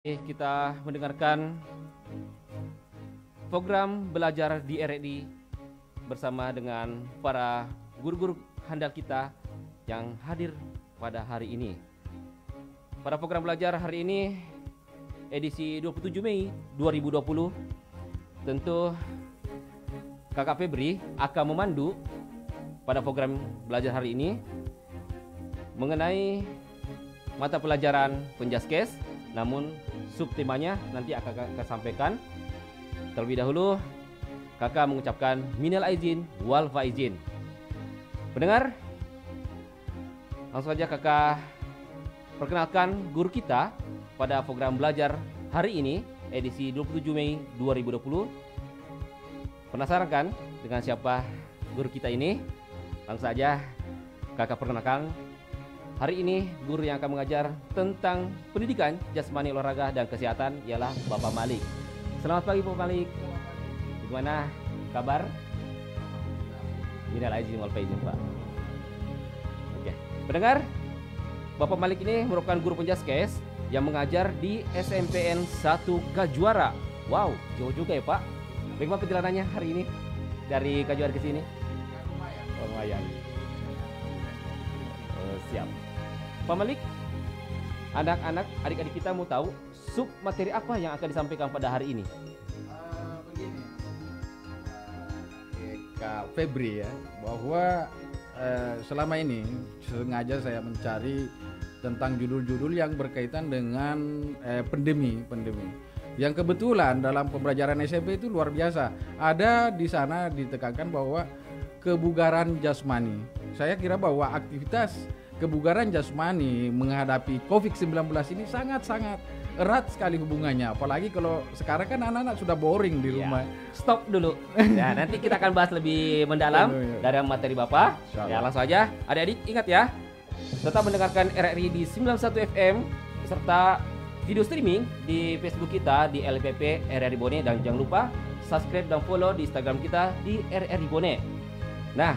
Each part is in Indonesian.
Kita mendengarkan program belajar di RRI bersama dengan para guru-guru handal kita yang hadir pada hari ini. Pada program belajar hari ini, edisi 27 Mei 2020, tentu Kakak Febri akan memandu pada program belajar hari ini mengenai mata pelajaran Penjaskes. Namun subtemanya nanti akan kakak sampaikan. Terlebih dahulu kakak mengucapkan minal aizin wal faizin. Pendengar, langsung saja kakak perkenalkan guru kita pada program belajar hari ini, edisi 27 Mei 2020. Penasaran kan dengan siapa guru kita ini? Langsung saja kakak perkenalkan. Hari ini guru yang akan mengajar tentang pendidikan jasmani, olahraga, dan kesehatan ialah Bapak Malik. Selamat pagi Bapak Malik. Bagaimana kabar? Minal aizin wal faizin Pak. Oke. Pendengar, Bapak Malik ini merupakan guru Penjaskes yang mengajar di SMPN 1 Kajuara. Wow, jauh juga ya Pak. Bagaimana perjalanannya hari ini dari Kajuara ke sini? Lumayan. Siap. Pak Malik, anak-anak, adik-adik kita mau tahu sub materi apa yang akan disampaikan pada hari ini? Begini, Kak Febri ya, bahwa selama ini sengaja saya mencari tentang judul-judul yang berkaitan dengan pandemi. Yang kebetulan dalam pembelajaran SMP itu luar biasa. Ada di sana ditekankan bahwa kebugaran jasmani. Saya kira bahwa aktivitas kebugaran jasmani menghadapi COVID-19 ini sangat-sangat erat sekali hubungannya. Apalagi kalau sekarang kan anak-anak sudah boring di rumah. Stop dulu. Ya, nanti kita akan bahas lebih mendalam dari materi Bapak. Ya, langsung aja. Adik-adik ingat ya, tetap mendengarkan RRI di 91 FM serta video streaming di Facebook kita di LPP RRI Bone, dan jangan lupa subscribe dan follow di Instagram kita di RRI Bone. Nah,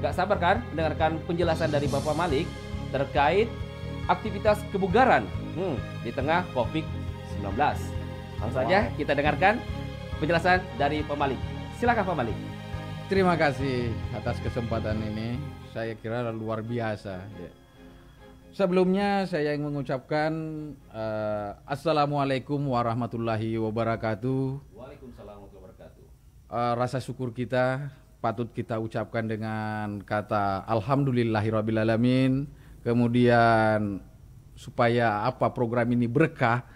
gak sabar kan mendengarkan penjelasan dari Bapak Malik terkait aktivitas kebugaran di tengah COVID-19. Langsung saja kita dengarkan penjelasan dari Pak Malik. Silakan Pak Malik. Terima kasih atas kesempatan ini. Saya kira luar biasa. Sebelumnya saya ingin mengucapkan Assalamualaikum warahmatullahi wabarakatuh. Waalaikumsalam warahmatullahi wabarakatuh. Rasa syukur kita patut kita ucapkan dengan kata alhamdulillahirrabbilalamin. Kemudian supaya program ini berkah,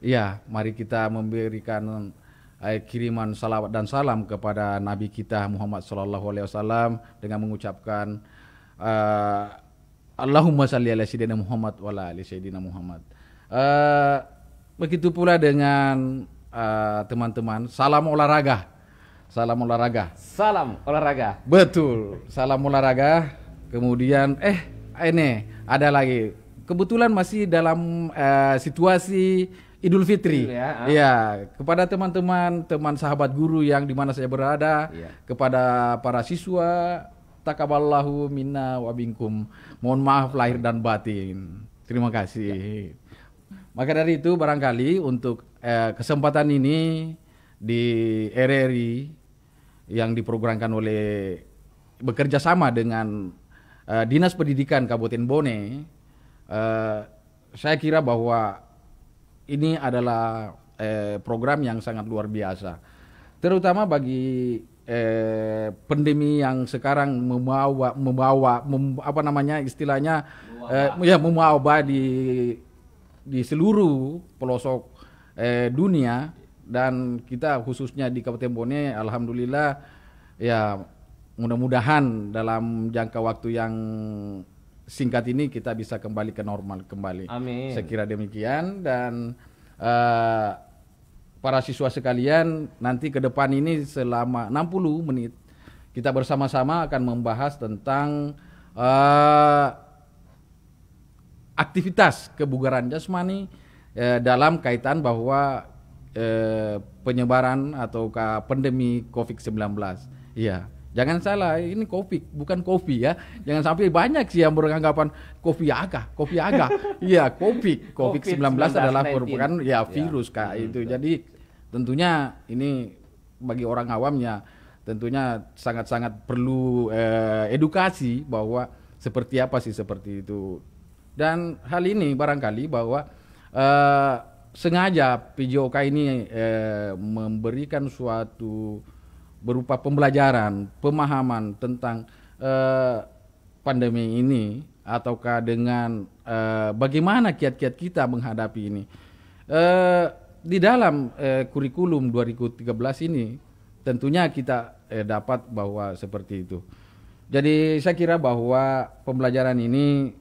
ya mari kita memberikan kiriman salawat dan salam kepada Nabi kita Muhammad SAW dengan mengucapkan Allahumma salli ala sayyidina Muhammad wa ala ali sayyidina Muhammad. Begitu pula dengan teman-teman, salam olahraga. Salam olahraga. Salam olahraga. Betul, salam olahraga. Kemudian ini ada lagi. Kebetulan masih dalam situasi Idul Fitri. Ya, kepada teman-teman, teman sahabat guru yang di mana saya berada, kepada para siswa, taqabbalallahu minna wa minkum. Mohon maaf lahir dan batin. Terima kasih. Maka dari itu barangkali untuk kesempatan ini di RRI yang diprogramkan oleh bekerja sama dengan Dinas Pendidikan Kabupaten Bone, saya kira bahwa ini adalah program yang sangat luar biasa, terutama bagi pandemi yang sekarang membawa di seluruh pelosok dunia. Dan kita khususnya di Kabupaten Bone, alhamdulillah ya, mudah-mudahan dalam jangka waktu yang singkat ini kita bisa kembali ke normal kembali. Amin. Saya kira demikian. Dan para siswa sekalian, nanti ke depan ini selama 60 menit kita bersama-sama akan membahas tentang aktivitas kebugaran jasmani dalam kaitan bahwa penyebaran atau pandemi COVID-19. Iya, Jangan salah, ini kopi, bukan kopi ya. Jangan sampai banyak sih yang beranggapan kopi aga. Iya, COVID-19 adalah merupakan ya virus Kak itu. Jadi tentunya ini bagi orang awamnya tentunya sangat-sangat perlu edukasi bahwa seperti apa sih seperti itu. Dan hal ini barangkali bahwa sengaja PJOK ini memberikan suatu berupa pembelajaran, pemahaman tentang pandemi ini ataukah dengan bagaimana kiat-kiat kita menghadapi ini. Di dalam kurikulum 2013 ini tentunya kita dapat bahwa seperti itu. Jadi saya kira bahwa pembelajaran ini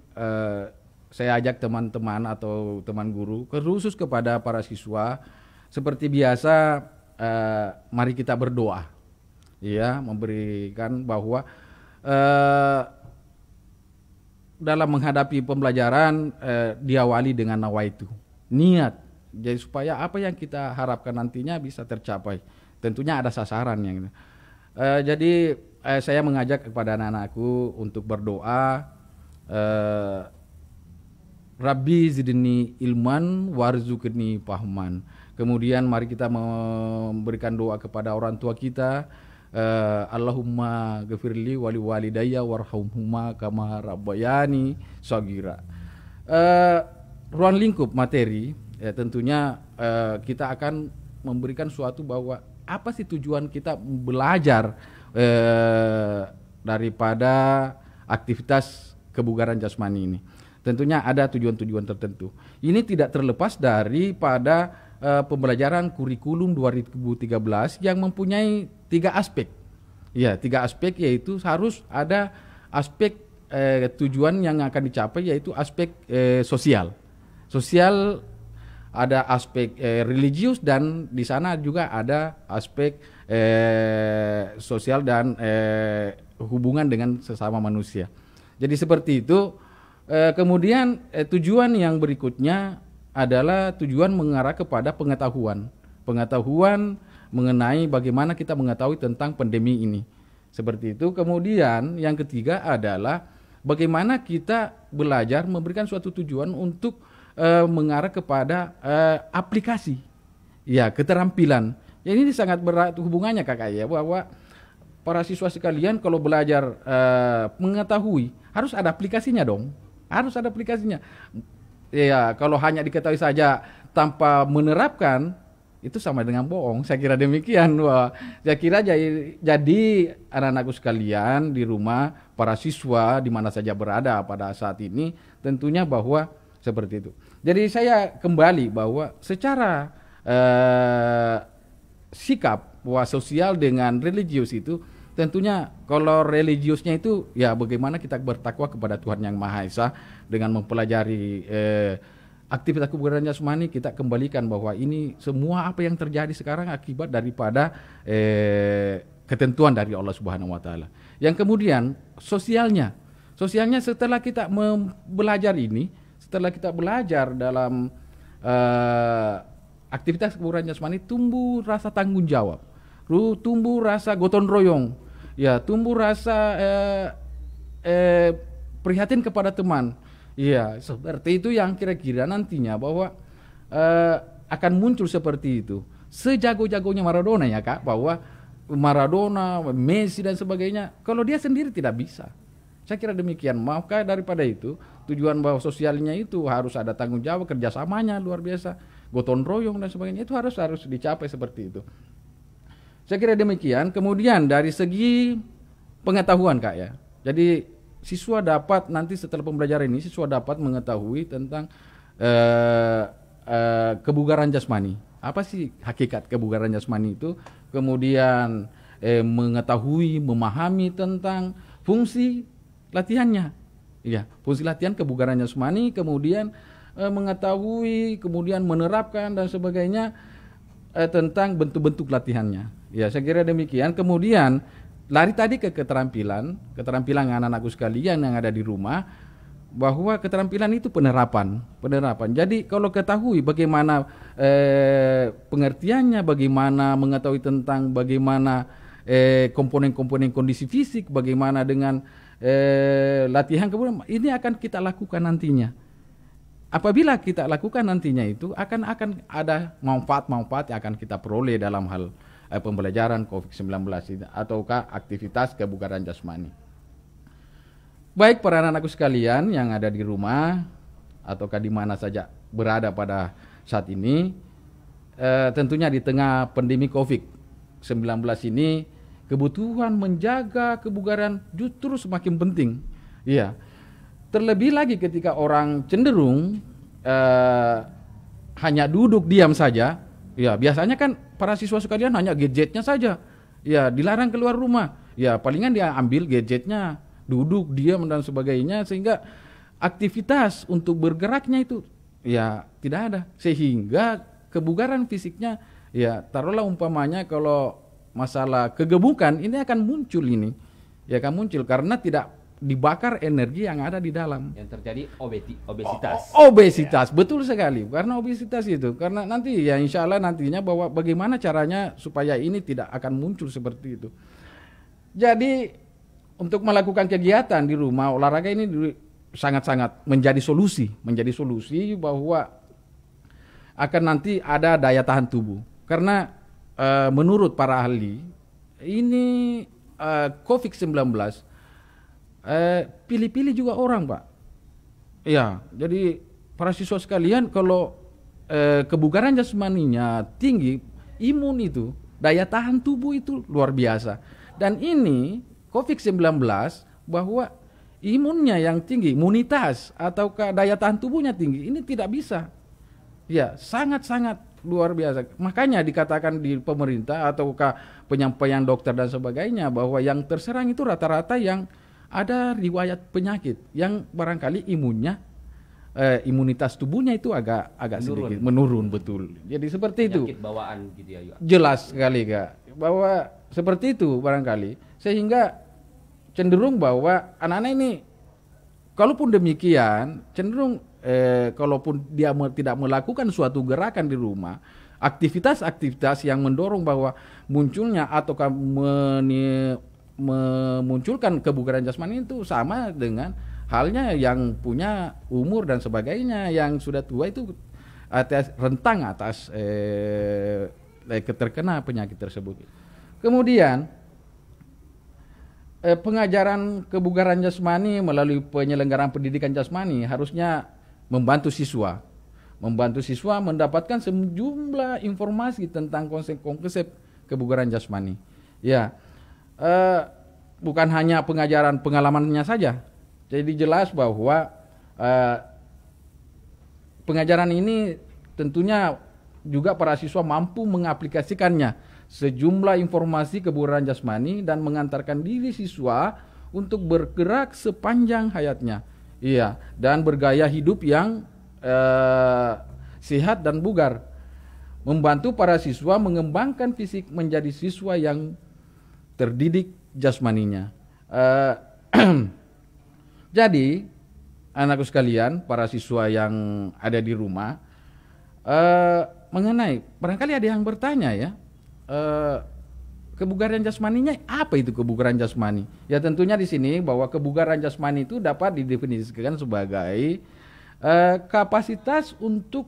saya ajak teman-teman atau teman guru khusus kepada para siswa seperti biasa, mari kita berdoa. Ya, memberikan bahwa dalam menghadapi pembelajaran diawali dengan nawaitu, niat. Jadi supaya apa yang kita harapkan nantinya bisa tercapai. Tentunya ada sasarannya. Jadi saya mengajak kepada anak-anakku untuk berdoa. Rabbi zidni ilman warzuqni fahman. Kemudian mari kita memberikan doa kepada orang tua kita. Allahumma ghafirli wali walidayya warhamhuma kama rabbayani shaghira. Ruang lingkup materi tentunya kita akan memberikan suatu bahwa apa sih tujuan kita belajar daripada aktivitas kebugaran jasmani ini. Tentunya ada tujuan-tujuan tertentu. Ini tidak terlepas daripada pembelajaran kurikulum 2013 yang mempunyai 3 aspek. Ya, 3 aspek yaitu harus ada aspek tujuan yang akan dicapai yaitu aspek sosial. Sosial ada aspek religius dan di sana juga ada aspek sosial dan hubungan dengan sesama manusia. Jadi seperti itu. Kemudian tujuan yang berikutnya adalah tujuan mengarah kepada pengetahuan mengenai bagaimana kita mengetahui tentang pandemi ini. Seperti itu. Kemudian yang ketiga adalah bagaimana kita belajar memberikan suatu tujuan untuk mengarah kepada aplikasi. Ya, keterampilan. Ya, ini sangat berat hubungannya Kakak ya, bahwa para siswa sekalian kalau belajar mengetahui harus ada aplikasinya dong. Harus ada aplikasinya. Ya, kalau hanya diketahui saja tanpa menerapkan itu sama dengan bohong. Saya kira demikian. Wah, saya kira jadi anak-anakku sekalian di rumah, para siswa di mana saja berada pada saat ini, tentunya bahwa seperti itu. Jadi saya kembali bahwa secara sikap bahwa sosial dengan religius itu tentunya kalau religiusnya itu ya bagaimana kita bertakwa kepada Tuhan Yang Maha Esa dengan mempelajari aktivitas kebugaran jasmani, kita kembalikan bahwa ini semua apa yang terjadi sekarang akibat daripada ketentuan dari Allah Subhanahu wa taala. Yang kemudian sosialnya setelah kita belajar ini, setelah kita belajar dalam aktivitas kebugaran jasmani, tumbuh rasa tanggung jawab, tumbuh rasa gotong royong, ya, tumbuh rasa prihatin kepada teman. Ya, seperti itu yang kira-kira nantinya bahwa akan muncul seperti itu. Sejago-jagonya Maradona ya Kak, bahwa Maradona, Messi dan sebagainya, kalau dia sendiri tidak bisa. Saya kira demikian. Maka daripada itu, tujuan bahwa sosialnya itu harus ada tanggung jawab, kerjasamanya luar biasa, gotong royong dan sebagainya, itu harus dicapai seperti itu. Saya kira demikian. Kemudian dari segi pengetahuan Kak ya. Jadi siswa dapat nanti setelah pembelajaran ini, siswa dapat mengetahui tentang kebugaran jasmani. Apa sih hakikat kebugaran jasmani itu? Kemudian mengetahui, memahami tentang fungsi latihannya. Ya, fungsi latihan kebugaran jasmani, kemudian mengetahui, kemudian menerapkan dan sebagainya tentang bentuk-bentuk latihannya. Ya, saya kira demikian. Kemudian lari tadi ke keterampilan anak-anakku sekalian yang ada di rumah, bahwa keterampilan itu penerapan. Jadi kalau ketahui bagaimana pengertiannya, bagaimana mengetahui tentang bagaimana komponen-komponen kondisi fisik, bagaimana dengan latihan, kemudian ini akan kita lakukan nantinya. Apabila kita lakukan nantinya itu akan ada manfaat-manfaat yang akan kita peroleh dalam hal pembelajaran COVID-19 ini, ataukah aktivitas kebugaran jasmani. Baik para anak-anakku sekalian yang ada di rumah ataukah di mana saja berada pada saat ini, tentunya di tengah pandemi COVID-19 ini, kebutuhan menjaga kebugaran justru semakin penting. Iya. Terlebih lagi ketika orang cenderung hanya duduk diam saja. Ya, biasanya kan para siswa sekalian hanya gadgetnya saja. Ya, dilarang keluar rumah. Ya, palingan dia ambil gadgetnya, duduk diam dan sebagainya, sehingga aktivitas untuk bergeraknya itu ya tidak ada, sehingga kebugaran fisiknya ya taruhlah umpamanya kalau masalah kegemukan ini akan muncul karena tidak dibakar energi yang ada di dalam. Yang terjadi obesitas. Obesitas, ya. Betul sekali. Karena obesitas itu, karena nanti ya insya Allah nantinya bahwa bagaimana caranya supaya ini tidak akan muncul seperti itu. Jadi untuk melakukan kegiatan di rumah, olahraga ini sangat-sangat menjadi solusi bahwa akan nanti ada daya tahan tubuh. Karena menurut para ahli ini COVID-19 pilih-pilih juga orang, Pak. Ya, jadi para siswa sekalian kalau kebugaran jasmaninya tinggi, imun itu, daya tahan tubuh itu luar biasa. Dan ini COVID-19 bahwa imunnya yang tinggi, imunitas atau daya tahan tubuhnya tinggi, ini tidak bisa. Ya, sangat-sangat luar biasa. Makanya dikatakan di pemerintah ataukah penyampaian dokter dan sebagainya bahwa yang terserang itu rata-rata yang ada riwayat penyakit yang barangkali imunitas tubuhnya itu agak sedikit menurun, betul. Jadi seperti itu. Penyakit bawaan gitu ya. Jelas sekali, Kak, bahwa seperti itu barangkali, sehingga cenderung bahwa anak-anak ini kalaupun demikian cenderung kalaupun dia tidak melakukan suatu gerakan di rumah, aktivitas-aktivitas yang mendorong bahwa munculnya ataukah memunculkan kebugaran jasmani itu sama dengan halnya yang punya umur dan sebagainya, yang sudah tua itu rentang atas terkena penyakit tersebut. Kemudian pengajaran kebugaran jasmani melalui penyelenggaraan pendidikan jasmani harusnya membantu siswa mendapatkan sejumlah informasi tentang konsep kebugaran jasmani. Ya, bukan hanya pengajaran pengalamannya saja. Jadi jelas bahwa pengajaran ini tentunya juga para siswa mampu mengaplikasikannya sejumlah informasi kebugaran jasmani dan mengantarkan diri siswa untuk bergerak sepanjang hayatnya. Iya, dan bergaya hidup yang sehat dan bugar. Membantu para siswa mengembangkan fisik menjadi siswa yang terdidik jasmaninya. Jadi, anakku sekalian, para siswa yang ada di rumah, mengenai, barangkali ada yang bertanya ya, kebugaran jasmaninya apa itu kebugaran jasmani? Ya tentunya di sini bahwa kebugaran jasmani itu dapat didefinisikan sebagai kapasitas untuk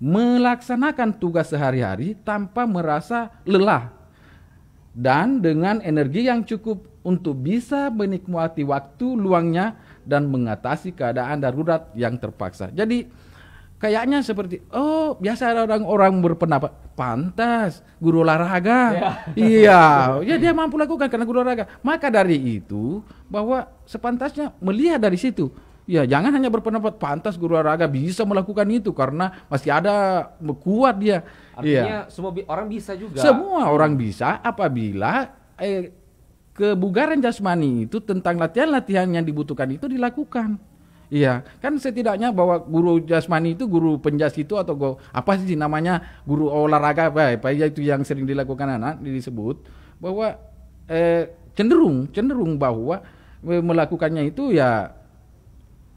melaksanakan tugas sehari-hari tanpa merasa lelah dan dengan energi yang cukup untuk bisa menikmati waktu luangnya dan mengatasi keadaan darurat yang terpaksa. Jadi kayaknya seperti, oh biasa ada orang-orang berpendapat, pantas guru olahraga. Iya, ya dia mampu lakukan karena guru olahraga. Maka dari itu bahwa sepantasnya melihat dari situ. Ya jangan hanya berpendapat pantas guru olahraga bisa melakukan itu karena masih ada kuat dia. Artinya semua orang bisa juga. Semua orang bisa apabila kebugaran jasmani itu tentang latihan-latihan yang dibutuhkan itu dilakukan. Iya, kan setidaknya bahwa guru jasmani itu guru penjas itu atau apa sih namanya guru olahraga apa itu yang sering dilakukan anak disebut bahwa cenderung bahwa melakukannya itu ya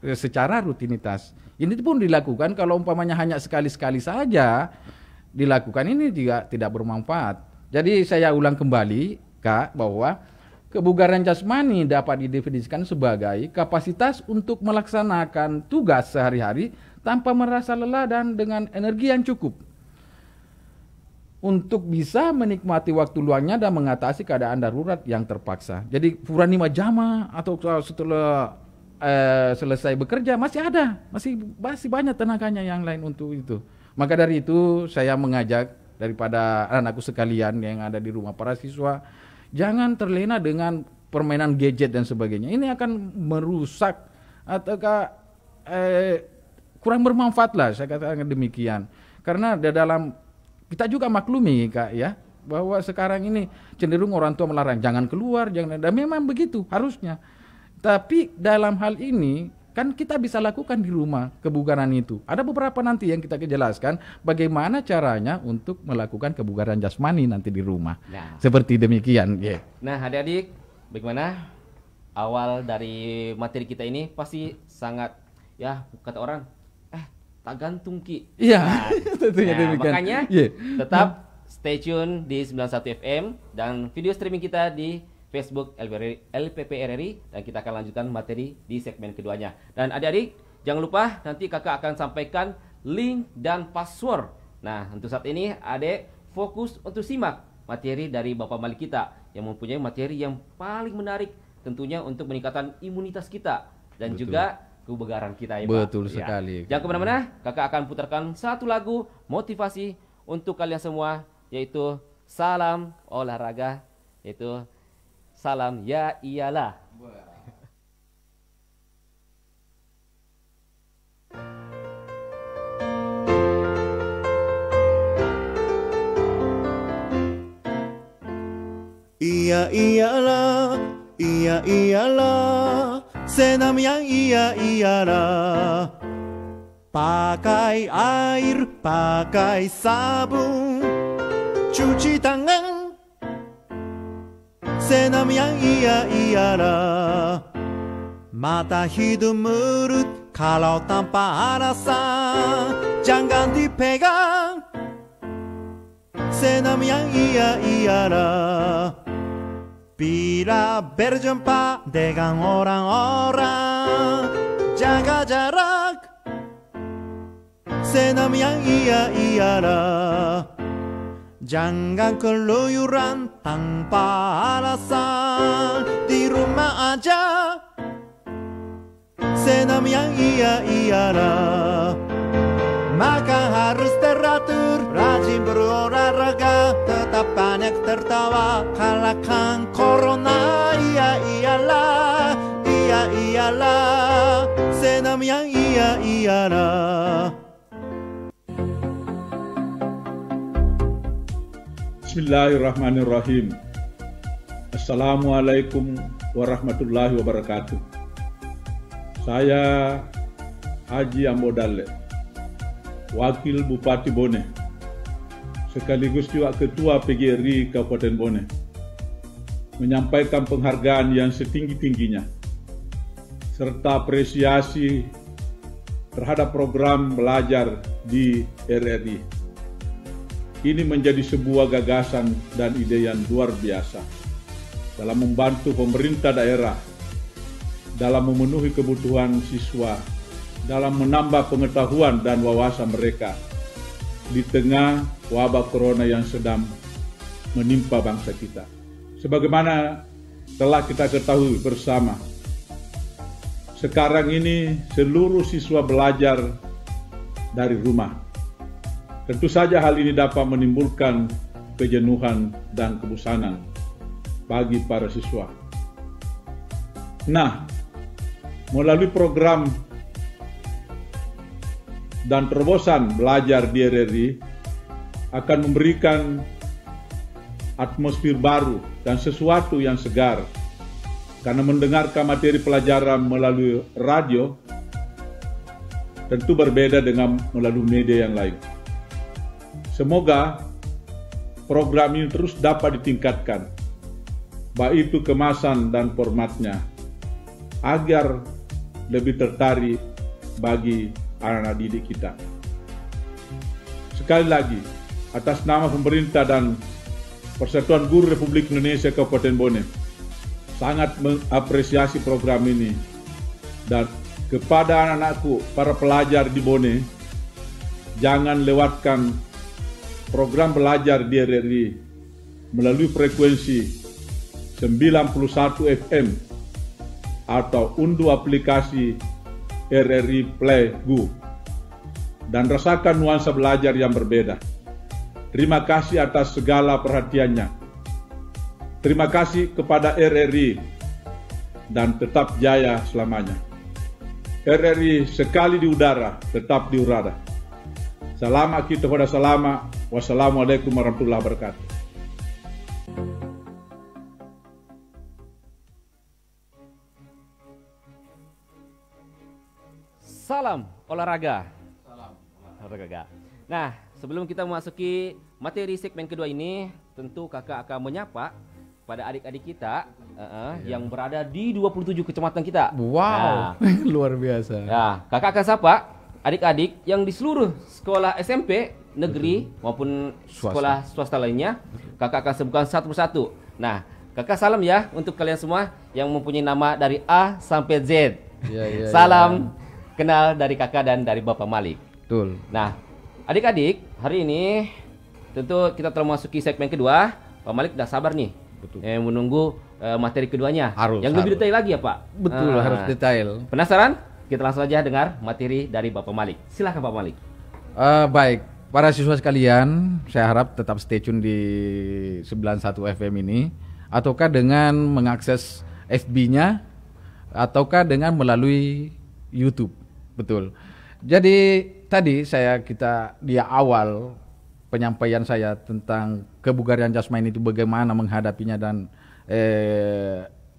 secara rutinitas. Ini pun dilakukan kalau umpamanya hanya sekali-sekali saja dilakukan ini juga tidak bermanfaat. Jadi saya ulang kembali, Kak, bahwa kebugaran jasmani dapat didefinisikan sebagai kapasitas untuk melaksanakan tugas sehari-hari tanpa merasa lelah dan dengan energi yang cukup untuk bisa menikmati waktu luangnya dan mengatasi keadaan darurat yang terpaksa. Jadi Purani Majama atau setelah selesai bekerja masih ada, masih banyak tenaganya yang lain untuk itu. Maka dari itu saya mengajak daripada anakku sekalian yang ada di rumah para siswa, jangan terlena dengan permainan gadget dan sebagainya. Ini akan merusak atau kurang bermanfaat lah, saya katakan demikian. Karena di dalam kita juga maklumi, Kak, ya, bahwa sekarang ini cenderung orang tua melarang jangan keluar, jangan, dan memang begitu harusnya. Tapi dalam hal ini kan kita bisa lakukan di rumah kebugaran itu. Ada beberapa nanti yang kita jelaskan bagaimana caranya untuk melakukan kebugaran jasmani nanti di rumah. Nah, seperti demikian. Yeah. Nah, adik-adik, bagaimana awal dari materi kita ini pasti sangat, ya kata orang, tak gantung Ki. Iya. Nah, makanya tetap stay tune di 91 FM dan video streaming kita di Facebook LPPRRI, dan kita akan lanjutkan materi di segmen keduanya. Dan adik-adik, jangan lupa nanti kakak akan sampaikan link dan password. Nah, untuk saat ini adik fokus untuk simak materi dari Bapak Malik kita yang mempunyai materi yang paling menarik tentunya untuk meningkatkan imunitas kita dan juga kebugaran kita, ya Pak. Betul sekali. Jangan kemana-mana, kakak akan putarkan satu lagu motivasi untuk kalian semua, yaitu Salam Olahraga, yaitu Salam Ya Iyalah. Iya iyalah, iya iyalah, senam yang iya iyalah. Pakai air, pakai sabun, cuci tangan. Senam yang iya iyalah. Mata hidung mulut kalau tanpa alasan jangan dipegang. Senam yang iya iyalah. Bila berjumpa dengan orang-orang jaga jarak. Senam yang iya iyalah. Jangan keluyuran tanpa alasan, di rumah aja. Senam yang iya iyalah. Makan harus teratur, rajin berolahraga, tetap banyak tertawa, kalahkan corona. Iya iyalah, iya iyalah, senam yang iya iyalah. Bismillahirrahmanirrahim. Assalamualaikum warahmatullahi wabarakatuh. Saya Haji Ambo Dalle, Wakil Bupati Bone, sekaligus juga Ketua PGRI Kabupaten Bone, menyampaikan penghargaan yang setinggi-tingginya serta apresiasi terhadap program belajar di RRI. Ini menjadi sebuah gagasan dan ide yang luar biasa dalam membantu pemerintah daerah dalam memenuhi kebutuhan siswa, dalam menambah pengetahuan dan wawasan mereka di tengah wabah corona yang sedang menimpa bangsa kita. Sebagaimana telah kita ketahui bersama, sekarang ini seluruh siswa belajar dari rumah. Tentu saja hal ini dapat menimbulkan kejenuhan dan kebosanan bagi para siswa. Nah, melalui program dan terobosan belajar di RRI akan memberikan atmosfer baru dan sesuatu yang segar, karena mendengarkan materi pelajaran melalui radio tentu berbeda dengan melalui media yang lain. Semoga program ini terus dapat ditingkatkan, baik itu kemasan dan formatnya, agar lebih tertarik bagi anak-anak didik kita. Sekali lagi, atas nama pemerintah dan Persatuan Guru Republik Indonesia Kabupaten Bone sangat mengapresiasi program ini, dan kepada anak-anakku, para pelajar di Bone, jangan lewatkan program belajar di RRI melalui frekuensi 91 FM atau unduh aplikasi RRI Play Go dan rasakan nuansa belajar yang berbeda. Terima kasih atas segala perhatiannya. Terima kasih kepada RRI dan tetap jaya selamanya. RRI sekali di udara, tetap di udara. Salam kita pada salama. Wassalamualaikum warahmatullahi wabarakatuh. Salam olahraga. Salam olahraga. Nah, sebelum kita memasuki materi segmen kedua ini, tentu kakak akan menyapa pada adik-adik kita yang berada di 27 kecamatan kita. Wow, luar biasa. Nah, kakak akan sapa adik-adik yang di seluruh sekolah SMP negeri maupun sekolah swasta lainnya. Kakak akan sebutkan satu persatu. Nah, kakak salam ya untuk kalian semua yang mempunyai nama dari A sampai Z. Salam kenal dari kakak dan dari Bapak Malik. Betul. Nah, adik-adik, hari ini tentu kita telah memasuki segmen kedua. Pak Malik udah sabar nih. Betul. Menunggu materi keduanya. Harus. Lebih detail lagi ya Pak? Betul, harus detail. Penasaran? Kita langsung aja dengar materi dari Bapak Malik. Silakan Pak Malik. Baik, para siswa sekalian, saya harap tetap stay tune di 91 FM ini, ataukah dengan mengakses FB-nya, ataukah dengan melalui YouTube. Betul. Jadi tadi kita di awal penyampaian saya tentang kebugaran jasmani itu bagaimana menghadapinya dan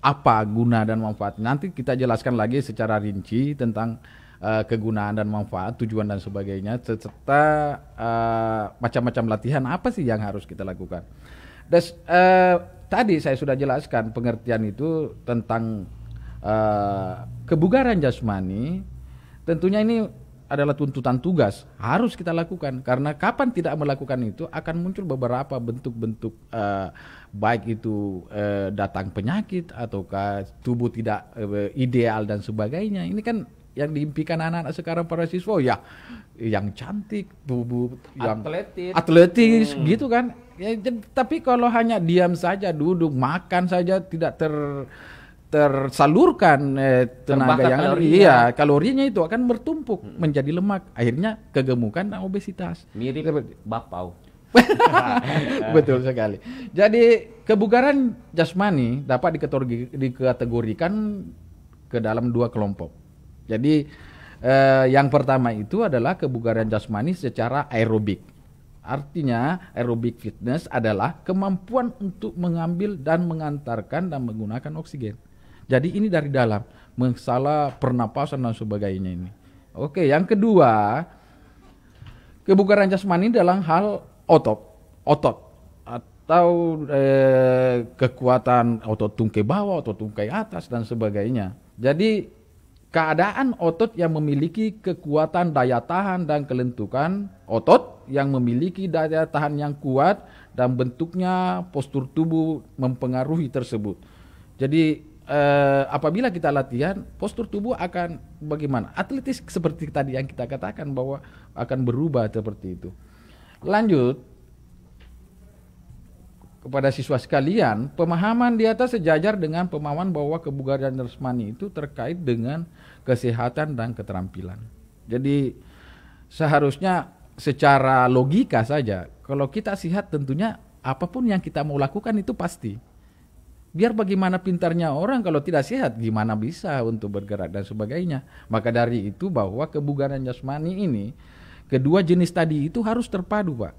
apa guna dan manfaat. Nanti kita jelaskan lagi secara rinci tentang kegunaan dan manfaat, tujuan dan sebagainya, serta macam-macam latihan apa sih yang harus kita lakukan. Dan tadi saya sudah jelaskan pengertian itu tentang kebugaran jasmani. Tentunya ini adalah tuntutan tugas, harus kita lakukan, karena kapan tidak melakukan itu akan muncul beberapa bentuk-bentuk baik itu datang penyakit ataukah tubuh tidak ideal dan sebagainya. Ini kan yang diimpikan anak-anak sekarang para siswa ya, yang cantik, tubuh yang atletis gitu kan. Ya, tapi kalau hanya diam saja, duduk makan saja, tidak tersalurkan tenaga yang kalorinya itu akan bertumpuk menjadi lemak, akhirnya kegemukan dan obesitas. Mirip bapau. Betul sekali. Jadi kebugaran jasmani dapat dikategorikan ke dalam dua kelompok. Jadi yang pertama itu adalah kebugaran jasmani secara aerobik. Artinya aerobic fitness adalah kemampuan untuk mengambil dan mengantarkan dan menggunakan oksigen. Jadi ini dari dalam, masalah pernapasan dan sebagainya ini. Oke, yang kedua, kebugaran jasmani dalam hal otot atau kekuatan otot tungkai bawah, otot tungkai atas dan sebagainya. Jadi keadaan otot yang memiliki kekuatan daya tahan dan kelentukan, otot yang memiliki daya tahan yang kuat dan bentuknya postur tubuh mempengaruhi tersebut. Jadi apabila kita latihan, postur tubuh akan bagaimana? Atletis seperti tadi yang kita katakan bahwa akan berubah seperti itu. Lanjut kepada siswa sekalian, pemahaman di atas sejajar dengan pemahaman bahwa kebugaran jasmani itu terkait dengan kesehatan dan keterampilan. Jadi seharusnya secara logika saja, kalau kita sehat tentunya apapun yang kita mau lakukan itu pasti. Biar bagaimana pintarnya orang kalau tidak sehat, gimana bisa untuk bergerak dan sebagainya. Maka dari itu bahwa kebugaran jasmani ini, kedua jenis tadi itu harus terpadu, Pak.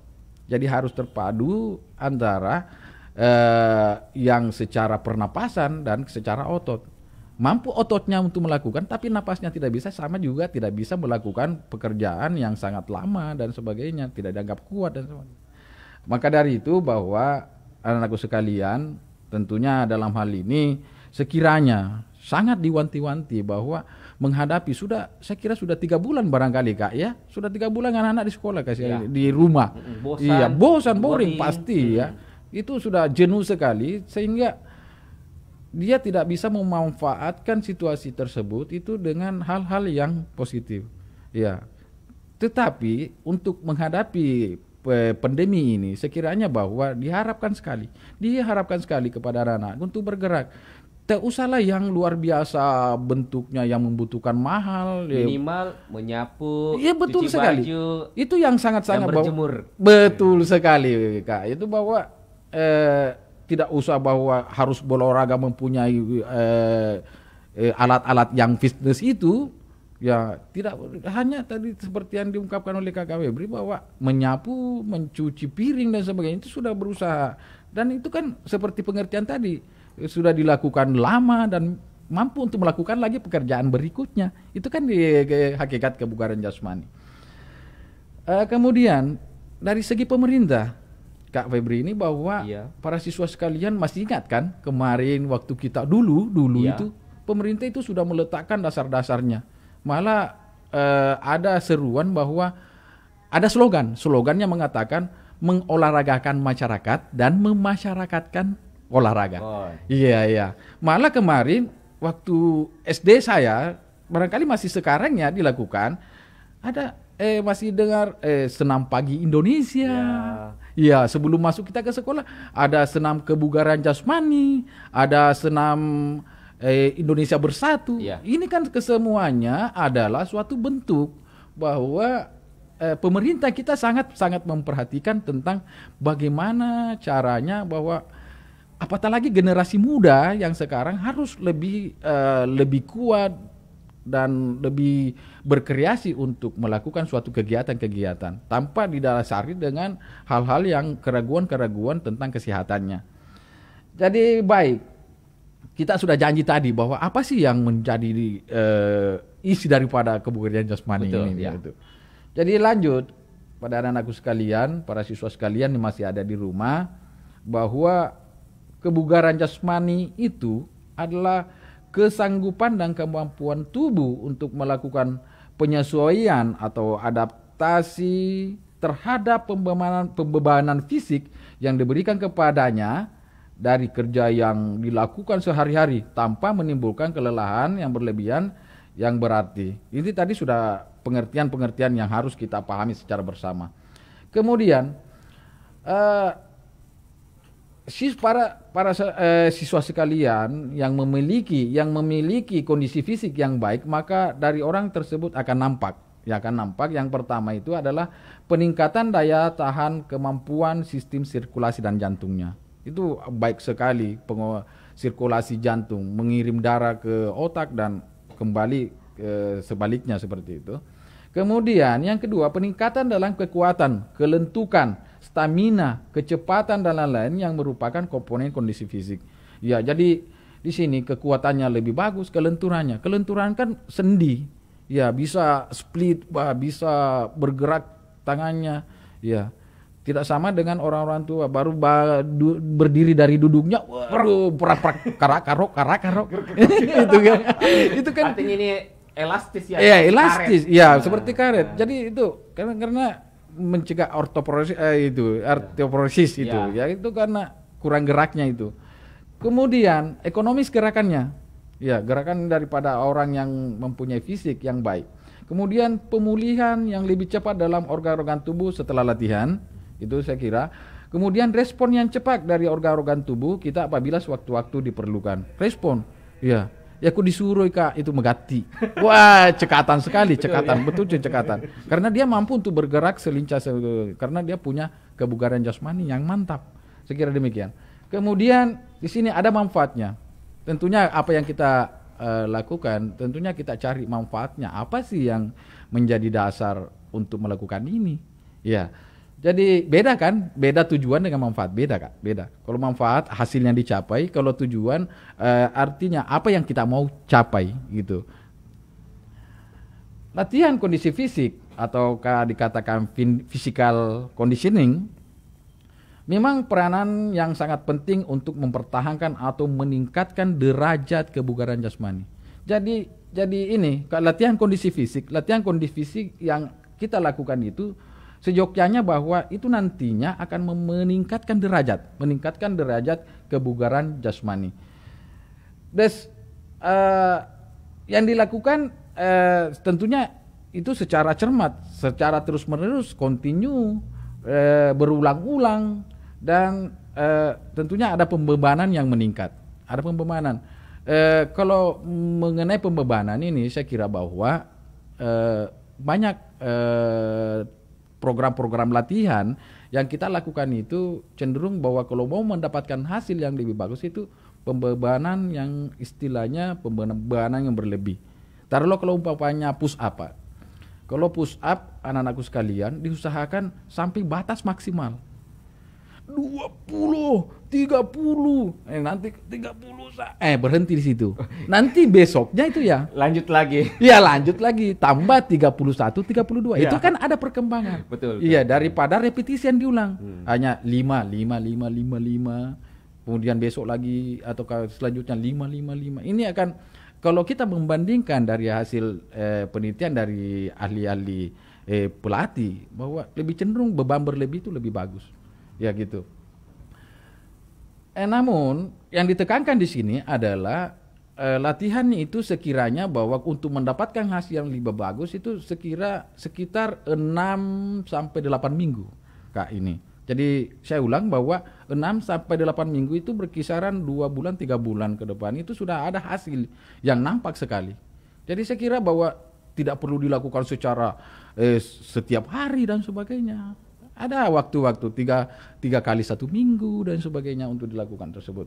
Jadi harus terpadu antara yang secara pernapasan dan secara otot. Mampu ototnya untuk melakukan, tapi napasnya tidak bisa, sama juga tidak bisa melakukan pekerjaan yang sangat lama dan sebagainya, tidak dianggap kuat dan sebagainya. Maka dari itu bahwa anak-anakku sekalian, tentunya dalam hal ini sekiranya sangat diwanti-wanti bahwa menghadapi saya kira sudah 3 bulan barangkali Kak ya, sudah 3 bulan anak-anak di sekolah di rumah. Bosan, boring pasti ya. itu sudah jenuh sekali sehingga dia tidak bisa memanfaatkan situasi tersebut itu dengan hal-hal yang positif. Ya. Tetapi untuk menghadapi pandemi ini sekiranya bahwa diharapkan sekali kepada anak-anak untuk bergerak. Tak usahlah yang luar biasa bentuknya yang membutuhkan mahal, minimal menyapu, ya betul cuci sekali. baju, Itu yang sangat-sangat berjemur. Betul sekali, Kak. Itu bahwa tidak usah bahwa harus berolahraga mempunyai alat-alat yang fitness itu. Ya, tidak hanya tadi seperti yang diungkapkan oleh Kakak Febri bahwa menyapu, mencuci piring dan sebagainya itu sudah berusaha. Dan itu kan seperti pengertian tadi, sudah dilakukan lama dan mampu untuk melakukan lagi pekerjaan berikutnya. Itu kan hakikat kebugaran jasmani. Kemudian dari segi pemerintah, Kak Febri ini bahwa para siswa sekalian masih ingat kan kemarin waktu kita dulu itu pemerintah itu sudah meletakkan dasar-dasarnya. Malah ada seruan bahwa ada slogannya mengatakan mengolahragakan masyarakat dan memasyarakatkan olahraga. Iya. Malah kemarin waktu SD saya, barangkali masih sekarang ya dilakukan, ada masih dengar senam pagi Indonesia. Iya, sebelum masuk kita ke sekolah ada senam kebugaran jasmani, ada senam Indonesia Bersatu. Ini kan kesemuanya adalah suatu bentuk bahwa pemerintah kita sangat memperhatikan tentang bagaimana caranya bahwa apatah lagi generasi muda yang sekarang harus lebih kuat dan lebih berkreasi untuk melakukan suatu kegiatan-kegiatan tanpa didasari dengan hal-hal yang keraguan-keraguan tentang kesehatannya. Jadi baik, kita sudah janji tadi bahwa apa sih yang menjadi isi daripada kebugaran jasmani ini. Gitu. Jadi lanjut pada anak-anakku sekalian, para siswa sekalian yang masih ada di rumah, bahwa kebugaran jasmani itu adalah kesanggupan dan kemampuan tubuh untuk melakukan penyesuaian atau adaptasi terhadap pembebanan fisik yang diberikan kepadanya dari kerja yang dilakukan sehari-hari tanpa menimbulkan kelelahan yang berlebihan yang berarti. Ini tadi sudah pengertian-pengertian yang harus kita pahami secara bersama. Kemudian para siswa sekalian yang memiliki kondisi fisik yang baik, maka dari orang tersebut akan nampak. Yang pertama itu adalah peningkatan daya tahan kemampuan sistem sirkulasi dan jantungnya. Itu baik sekali sirkulasi jantung, mengirim darah ke otak dan kembali sebaliknya seperti itu. Kemudian yang kedua, peningkatan dalam kekuatan, kelentukan, stamina, kecepatan dan lain-lain yang merupakan komponen kondisi fisik. Ya, jadi di sini kekuatannya lebih bagus, kelenturannya. Kelenturan kan sendi. Ya, bisa split, bisa bergerak tangannya. Ya. Tidak sama dengan orang-orang tua baru berdiri dari duduknya, waduh, karak-karok. Itu kan artinya ini elastis ya. Iya, elastis. Iya, seperti karet. Jadi itu karena mencegah osteoporosis itu. Ya, itu karena kurang geraknya itu. Kemudian ekonomis gerakannya. Ya, gerakan daripada orang yang mempunyai fisik yang baik. Kemudian pemulihan yang lebih cepat dalam organ-organ tubuh setelah latihan. Itu saya kira. Kemudian respon yang cepat dari organ-organ tubuh kita apabila sewaktu-waktu diperlukan. Respon. Ya. Ya aku disuruh Kak itu megati. Wah, cekatan sekali, betul cekatan. Karena dia mampu untuk bergerak selincah karena dia punya kebugaran jasmani yang mantap. Saya kira demikian. Kemudian di sini ada manfaatnya. Tentunya apa yang kita lakukan, tentunya kita cari manfaatnya. Apa sih yang menjadi dasar untuk melakukan ini? Ya. Jadi beda kan, beda tujuan dengan manfaat, beda Kak, beda. Kalau manfaat hasilnya dicapai, kalau tujuan artinya apa yang kita mau capai gitu. Latihan kondisi fisik atau dikatakan physical conditioning memang peranan yang sangat penting untuk mempertahankan atau meningkatkan derajat kebugaran jasmani. Jadi ini latihan kondisi fisik yang kita lakukan itu seyogyanya bahwa itu nantinya akan meningkatkan derajat kebugaran jasmani. Yang dilakukan tentunya itu secara cermat, secara terus-menerus, kontinu, berulang-ulang, dan tentunya ada pembebanan yang meningkat. Ada pembebanan. Kalau mengenai pembebanan ini, saya kira bahwa banyak program-program latihan yang kita lakukan itu cenderung bahwa kalau mau mendapatkan hasil yang lebih bagus itu pembebanan yang istilahnya pembebanan yang berlebih. Taruhlah kalau umpamanya push up, Pak. Kalau push up anak-anakku sekalian diusahakan sampai batas maksimal 20, 30, nanti 30 berhenti di situ. Nanti besoknya itu ya lanjut lagi. Ya lanjut lagi, tambah 31, 32. Ya. Itu kan ada perkembangan. Betul. Iya, daripada repetisi yang diulang. Hanya 5. Kemudian besok lagi atau selanjutnya 5. Ini akan, kalau kita membandingkan dari hasil penelitian dari ahli-ahli pelatih, bahwa lebih cenderung beban berlebih itu lebih bagus. Ya gitu. Namun yang ditekankan di sini adalah latihan itu sekiranya bahwa untuk mendapatkan hasil yang lebih bagus itu sekitar 6 sampai 8 minggu Kak ini. Jadi saya ulang bahwa 6 sampai 8 minggu itu berkisaran 2 bulan 3 bulan ke depan itu sudah ada hasil yang nampak sekali. Jadi saya kira bahwa tidak perlu dilakukan secara setiap hari dan sebagainya. Ada waktu-waktu 3 kali 1 minggu dan sebagainya untuk dilakukan tersebut.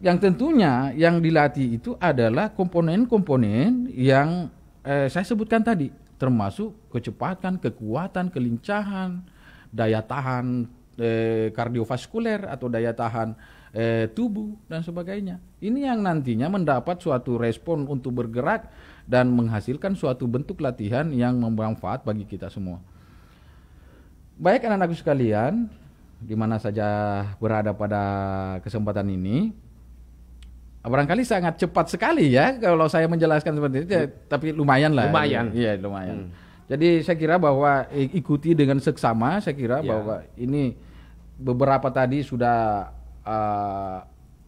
Yang tentunya yang dilatih itu adalah komponen-komponen yang saya sebutkan tadi, termasuk kecepatan, kekuatan, kelincahan, daya tahan kardiovaskuler atau daya tahan tubuh dan sebagainya. Ini yang nantinya mendapat suatu respon untuk bergerak dan menghasilkan suatu bentuk latihan yang bermanfaat bagi kita semua. Baik anak-anakku sekalian, di mana saja berada pada kesempatan ini, barangkali sangat cepat sekali ya kalau saya menjelaskan seperti itu, tapi lumayan lah. Iya, lumayan. Jadi saya kira bahwa ikuti dengan seksama, saya kira bahwa ini beberapa tadi sudah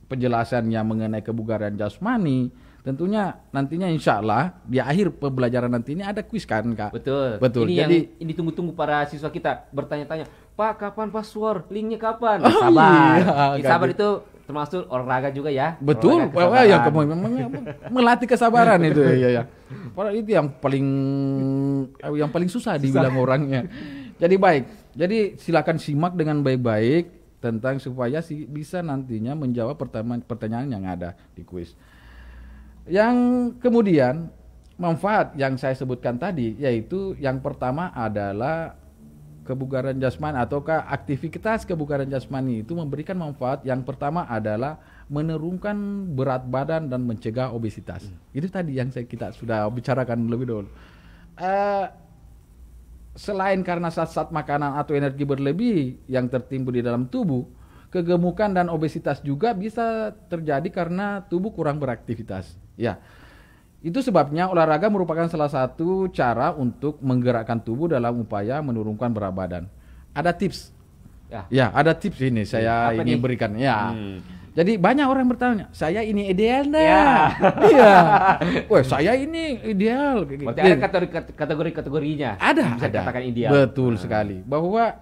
penjelasannya mengenai kebugaran jasmani. Tentunya nantinya insya Allah di akhir pembelajaran nanti ini ada kuis kan Kak? Betul. Ini jadi, yang ditunggu-tunggu para siswa kita bertanya-tanya, Pak kapan password? Linknya kapan? Sabar itu termasuk olahraga juga ya. Betul. Ya melatih kesabaran itu ya. Itu yang paling susah dibilang orangnya. Jadi baik. Jadi silakan simak dengan baik-baik tentang supaya bisa nantinya menjawab pertanyaan yang ada di kuis. Yang kemudian manfaat yang saya sebutkan tadi, yaitu yang pertama adalah kebugaran jasmani ataukah aktivitas kebugaran jasmani itu memberikan manfaat. Yang pertama adalah menurunkan berat badan dan mencegah obesitas. Itu tadi yang kita sudah bicarakan lebih dulu. Selain karena zat-zat makanan atau energi berlebih yang tertimbun di dalam tubuh, kegemukan dan obesitas juga bisa terjadi karena tubuh kurang beraktivitas. Ya, itu sebabnya olahraga merupakan salah satu cara untuk menggerakkan tubuh dalam upaya menurunkan berat badan. Ada tips. Ya, ada tips ini saya ini berikan. Ya. Jadi banyak orang bertanya, saya ini ideal enggak? Iya. Wah, saya ini ideal. Berarti ada kategori-kategorinya. Ada. Bisa dikatakan ideal. Betul sekali. Bahwa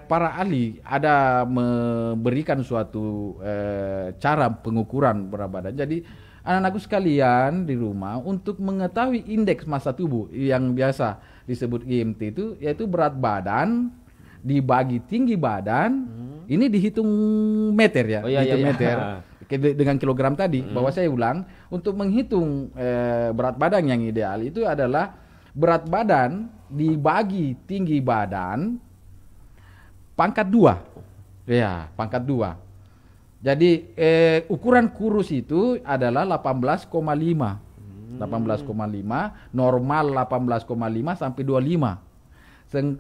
para ahli ada memberikan suatu cara pengukuran berat badan. Jadi anak-anakku sekalian di rumah untuk mengetahui indeks massa tubuh yang biasa disebut IMT itu, yaitu berat badan dibagi tinggi badan, ini dihitung meter ya, meter dengan kilogram tadi. Bahwa saya ulang, untuk menghitung berat badan yang ideal itu adalah berat badan dibagi tinggi badan pangkat 2. Ya, pangkat 2. Jadi ukuran kurus itu adalah 18,5. 18,5, normal 18,5 sampai 25.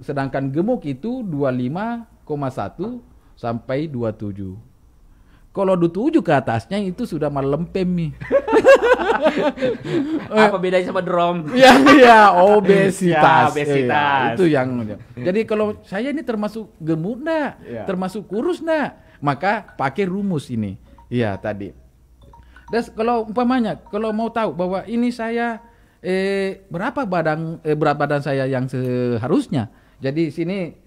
Sedangkan gemuk itu 25,1 sampai 27. Kalau 27 ke atasnya itu sudah melempem nih. Apa bedanya sama drom? Ya, obesitas. Ya, obesitas. Itu yang. Jadi kalau saya ini termasuk gemuk enggak? Ya. Termasuk kurus enggak? Maka pakai rumus ini. Iya, tadi. Dan kalau umpamanya kalau mau tahu bahwa ini saya berapa berat badan saya yang seharusnya. Jadi sini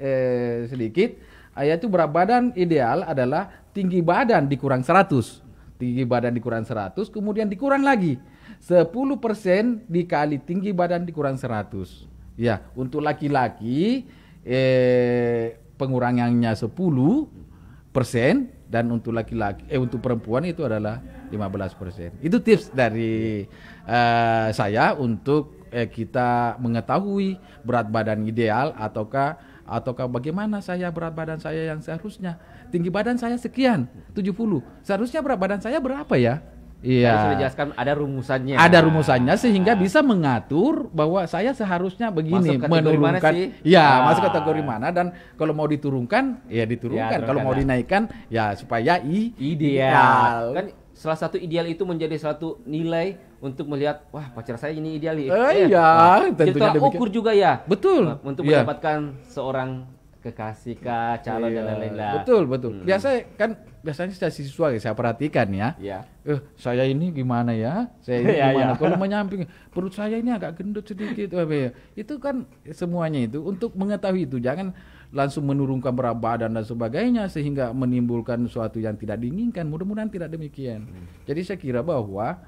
sedikit, itu berat badan ideal adalah tinggi badan dikurang 100. Tinggi badan dikurang 100, kemudian dikurang lagi 10% dikali tinggi badan dikurang 100. Ya, untuk laki-laki pengurangannya 10%, dan untuk laki-laki untuk perempuan itu adalah 15%. Itu tips dari saya untuk kita mengetahui berat badan ideal ataukah bagaimana saya berat badan saya yang seharusnya. Tinggi badan saya sekian, 70. Seharusnya berat badan saya berapa ya? Iya. Sudah dijelaskan ada rumusannya. Ada rumusannya sehingga bisa mengatur bahwa saya seharusnya begini, masuk kategori menurunkan. mana sih? Ya, masuk kategori mana, dan kalau mau diturunkan, ya diturunkan. Ya, kalau mau dinaikkan, ya supaya ideal. Kan salah satu ideal itu menjadi suatu nilai untuk melihat, wah pacar saya ini ideal. Iya, tentunya kita ukur juga ya. Betul. Untuk mendapatkan seorang kekasih kah, calon dan lain-lain lah. Betul. Biasanya saya siswa saya perhatikan ya. Iya. Saya ini gimana ya? Saya ini gimana? Kalau menyamping perut saya ini agak gendut sedikit. Itu kan semuanya itu untuk mengetahui itu. Jangan langsung menurunkan berat badan dan sebagainya sehingga menimbulkan sesuatu yang tidak diinginkan. Mudah-mudahan tidak demikian. Jadi saya kira bahwa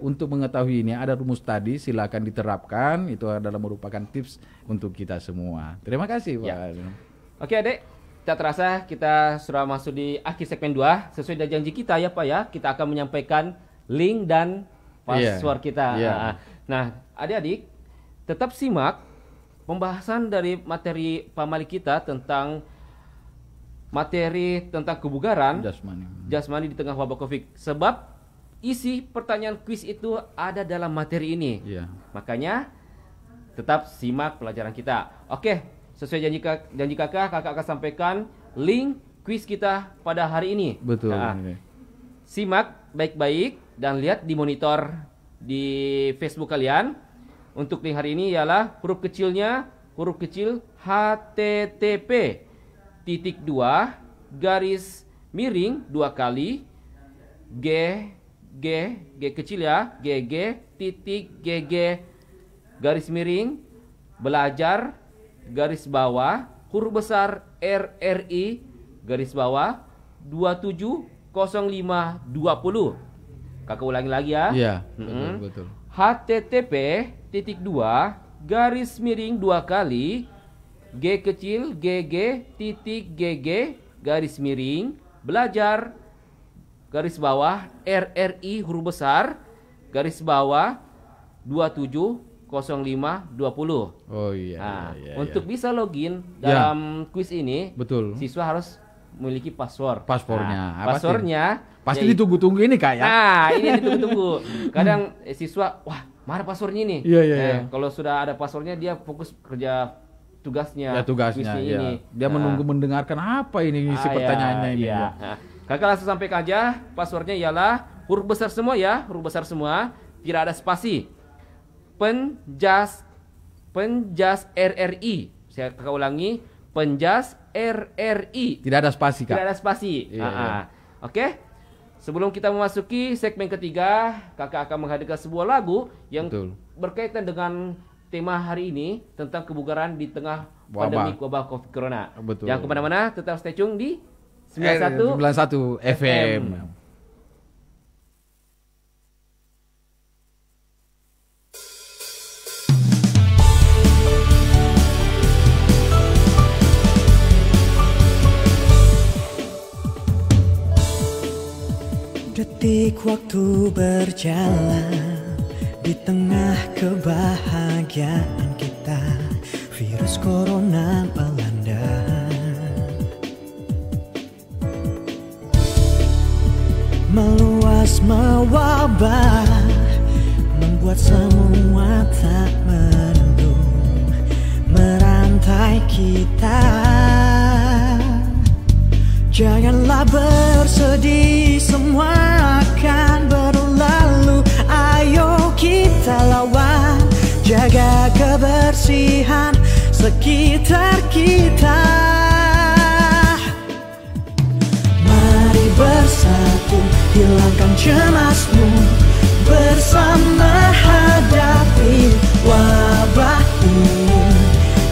untuk mengetahui ini ada rumus tadi, silakan diterapkan. Itu adalah merupakan tips untuk kita semua. Terima kasih, Pak. Ya. Oke, Adik. Tak terasa kita sudah masuk di akhir segmen 2. Sesuai dengan janji kita ya, Pak ya, kita akan menyampaikan link dan password kita. Nah, adik-adik tetap simak pembahasan dari materi Pak Malik kita tentang materi tentang kebugaran jasmani di tengah wabah Covid. Sebab isi pertanyaan kuis itu ada dalam materi ini. Makanya tetap simak pelajaran kita. Oke, sesuai janji kakak akan sampaikan link kuis kita pada hari ini. Betul. Simak baik-baik dan lihat di monitor di Facebook kalian. Untuk link hari ini ialah huruf kecil http:// 2 kali G kecil ya, GG.GG belajar garis bawah huruf besar RRI garis bawah 270520. Kakak ulangi lagi ya. Iya, betul. http:// 2 kali G kecil GG.GG belajar garis bawah RRI huruf besar garis bawah 270520. Oh iya. Nah, untuk bisa login dalam kuis ini, betul. Siswa harus memiliki password. Passwordnya. Passwordnya pasti ditunggu-tunggu ini Kak ya. Nah, ini ditunggu-tunggu. Kadang siswa, wah, mana passwordnya ini? Iya. Kalau sudah ada passwordnya, dia fokus kerja tugasnya. Ya, tugasnya. Ini. Dia menunggu mendengarkan apa ini isi pertanyaannya ini. Iya. Nah, kakak langsung sampaikan aja. Passwordnya ialah huruf besar semua ya, huruf besar semua, tidak ada spasi. Penjas RRI. Saya kakak ulangi, Penjas RRI. Tidak ada spasi Kak. Tidak ada spasi. Oke. Sebelum kita memasuki segmen ketiga, kakak akan menghadirkan sebuah lagu yang berkaitan dengan tema hari ini tentang kebugaran di tengah pandemi wabah Covid Corona. Betul. Yang kemana-mana tetap stay tune di 91 FM. Detik waktu berjalan di tengah kebahagiaan kita, virus corona melanda. Meluas mewabah, membuat semua tak menentu, merantai kita Janganlah bersedih, semua akan berlalu. Ayo kita lawan, jaga kebersihan sekitar kita. Mari bersatu, hilangkan cemasmu, bersama hadapi wabah ini.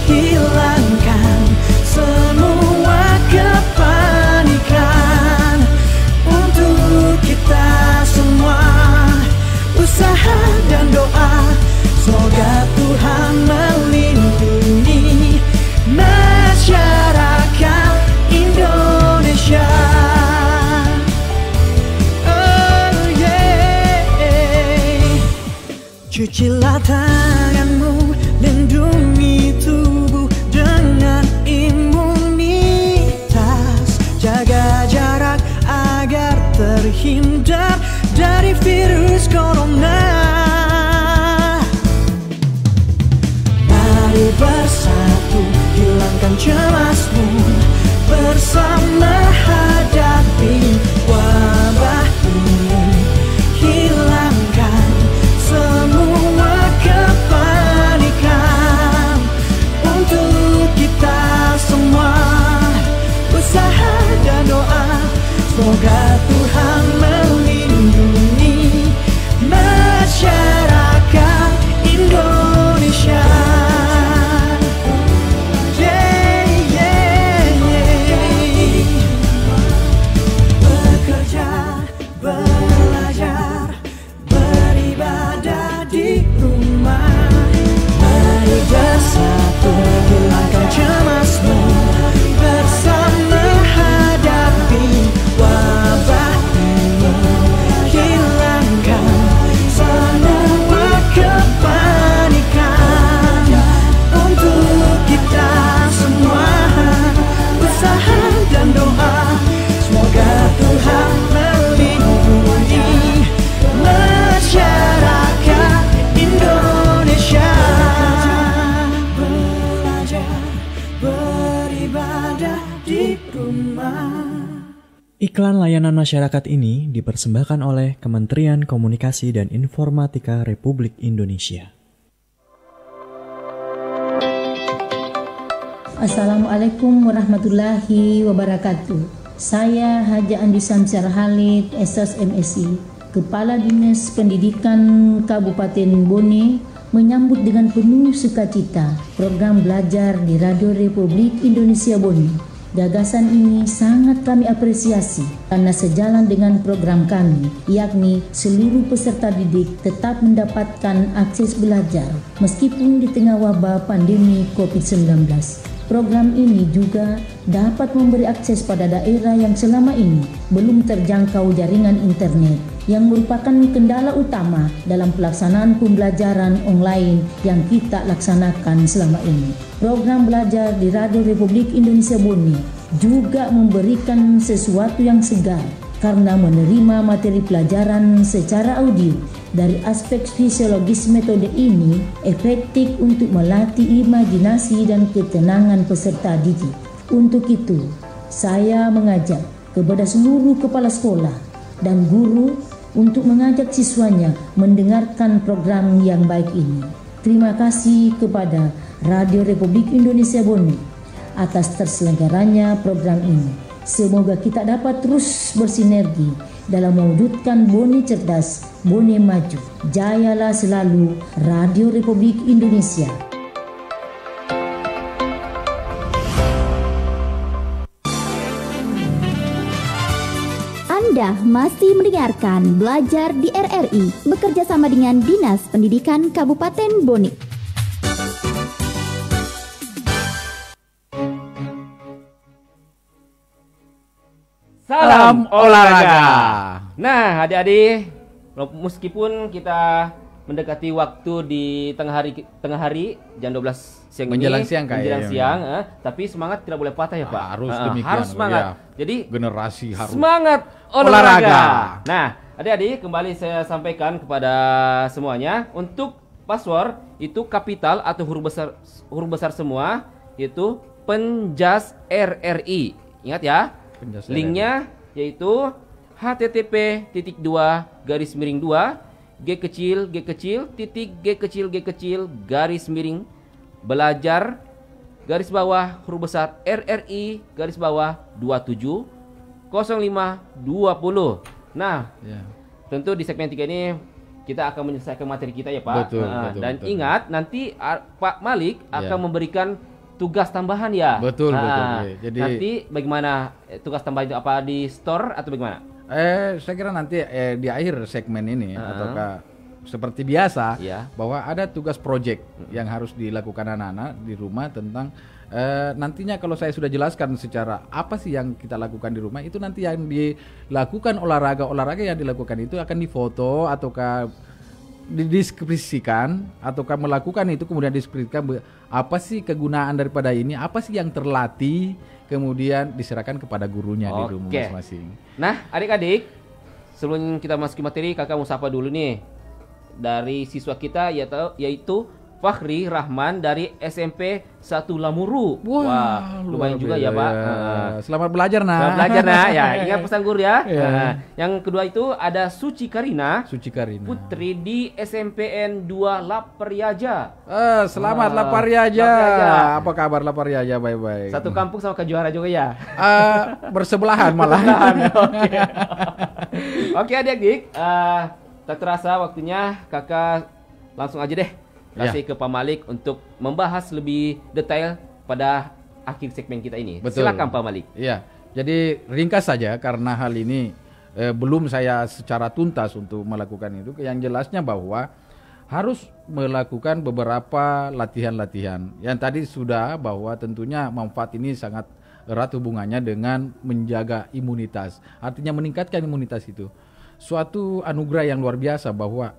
Hilangkan semua kepanikan. Untuk kita semua, usaha dan doa, semoga Tuhan melindungi masyarakat Indonesia. Oh yeah. Cucilah tanganmu, lindungi tubuh dengan imunitas. Jaga jarak agar terhindar dari virus corona. Mari bersatu, hilangkan cemasmu, bersama hadapi wabah ini. Hilangkan semua kepanikan. Untuk kita semua, usaha dan doa, semoga Tuhan melindungi masyarakat Indonesia. Yeah, yeah, yeah. Bekerja, belajar, beribadah di rumah. Mari bersatu, hilangkan cemasmu, bersama hadapi wabah ini. Hilangkan semua kepanikan. Untuk kita semua, usaha dan doa, semoga Tuhan melindungi masyarakat Indonesia. Belajar, beribadah di rumah. Iklan layanan masyarakat ini dipersembahkan oleh Kementerian Komunikasi dan Informatika Republik Indonesia. Assalamualaikum warahmatullahi wabarakatuh. Saya Haji Andi Samsyar Halid, SOS MSI, Kepala Dinas Pendidikan Kabupaten Bone, menyambut dengan penuh sukacita program belajar di Radio Republik Indonesia Bone. Gagasan ini sangat kami apresiasi karena sejalan dengan program kami, yakni seluruh peserta didik tetap mendapatkan akses belajar meskipun di tengah wabah pandemi COVID-19. Program ini juga dapat memberi akses pada daerah yang selama ini belum terjangkau jaringan internet, yang merupakan kendala utama dalam pelaksanaan pembelajaran online yang kita laksanakan selama ini. Program belajar di Radio Republik Indonesia Bone juga memberikan sesuatu yang segar karena menerima materi pelajaran secara audio. Dari aspek fisiologis, metode ini efektif untuk melatih imajinasi dan ketenangan peserta didik. Untuk itu, saya mengajak kepada seluruh kepala sekolah dan guru untuk mengajak siswanya mendengarkan program yang baik ini. Terima kasih kepada Radio Republik Indonesia Bone atas terselenggaranya program ini. Semoga kita dapat terus bersinergi dalam mewujudkan Bone cerdas, Bone maju. Jayalah selalu Radio Republik Indonesia. Anda masih mendengarkan Belajar di RRI bekerja sama dengan Dinas Pendidikan Kabupaten Bone. Salam olahraga. Nah, adik-adik, meskipun kita mendekati waktu di tengah hari jam 12 siang menjelang ini, siang menjelang siang, tapi semangat tidak boleh patah ya Pak. Harus demikian. Harus semangat. Ya. Jadi generasi harus semangat olahraga. Nah, adik-adik, kembali saya sampaikan kepada semuanya, untuk password itu kapital atau huruf besar semua, itu Penjas RRI. Ingat ya, Linknya yaitu http://2 huruf besar RRI_270520. Nah, tentu di segmen 3 ini kita akan menyelesaikan materi kita ya Pak. Betul. Ingat nanti Pak Malik akan memberikan tugas tambahan ya. Betul. Jadi nanti bagaimana tugas tambahan itu, apa di store atau bagaimana? Saya kira nanti di akhir segmen ini ataukah seperti biasa bahwa ada tugas project yang harus dilakukan anak-anak di rumah tentang nantinya kalau saya sudah jelaskan secara apa sih yang kita lakukan di rumah, itu nanti yang dilakukan olahraga yang dilakukan itu akan difoto ataukah dideskripsikan ataukah melakukan itu kemudian deskripsikan apa sih kegunaan daripada ini, apa sih yang terlatih, kemudian diserahkan kepada gurunya di rumah masing-masing. Nah, adik-adik, sebelum kita masuk ke materi, kakak mau sapa dulu nih dari siswa kita yaitu Fakhri Rahman dari SMP 1 Lamuru. Wah, lumayan juga ya Pak. Selamat belajar Selamat belajar ya. Ingat pesan guru ya. Yang kedua itu ada Suci Karina. Putri di SMPN 2 Lapariaja. Selamat Lapariaja. Apa kabar Lapariaja? Baik-baik. Satu kampung sama Kejuara juga ya. Bersebelahan malah. Oke adik-adik. Tak terasa waktunya kakak langsung aja deh kasih ke Pak Malik untuk membahas lebih detail pada akhir segmen kita ini. Betul. Silakan Pak Malik. Iya, jadi ringkas saja karena hal ini belum saya secara tuntas untuk melakukan itu. Yang jelasnya bahwa harus melakukan beberapa latihan-latihan. Yang tadi sudah bahwa tentunya manfaat ini sangat erat hubungannya dengan menjaga imunitas. Artinya meningkatkan imunitas itu. Suatu anugerah yang luar biasa bahwa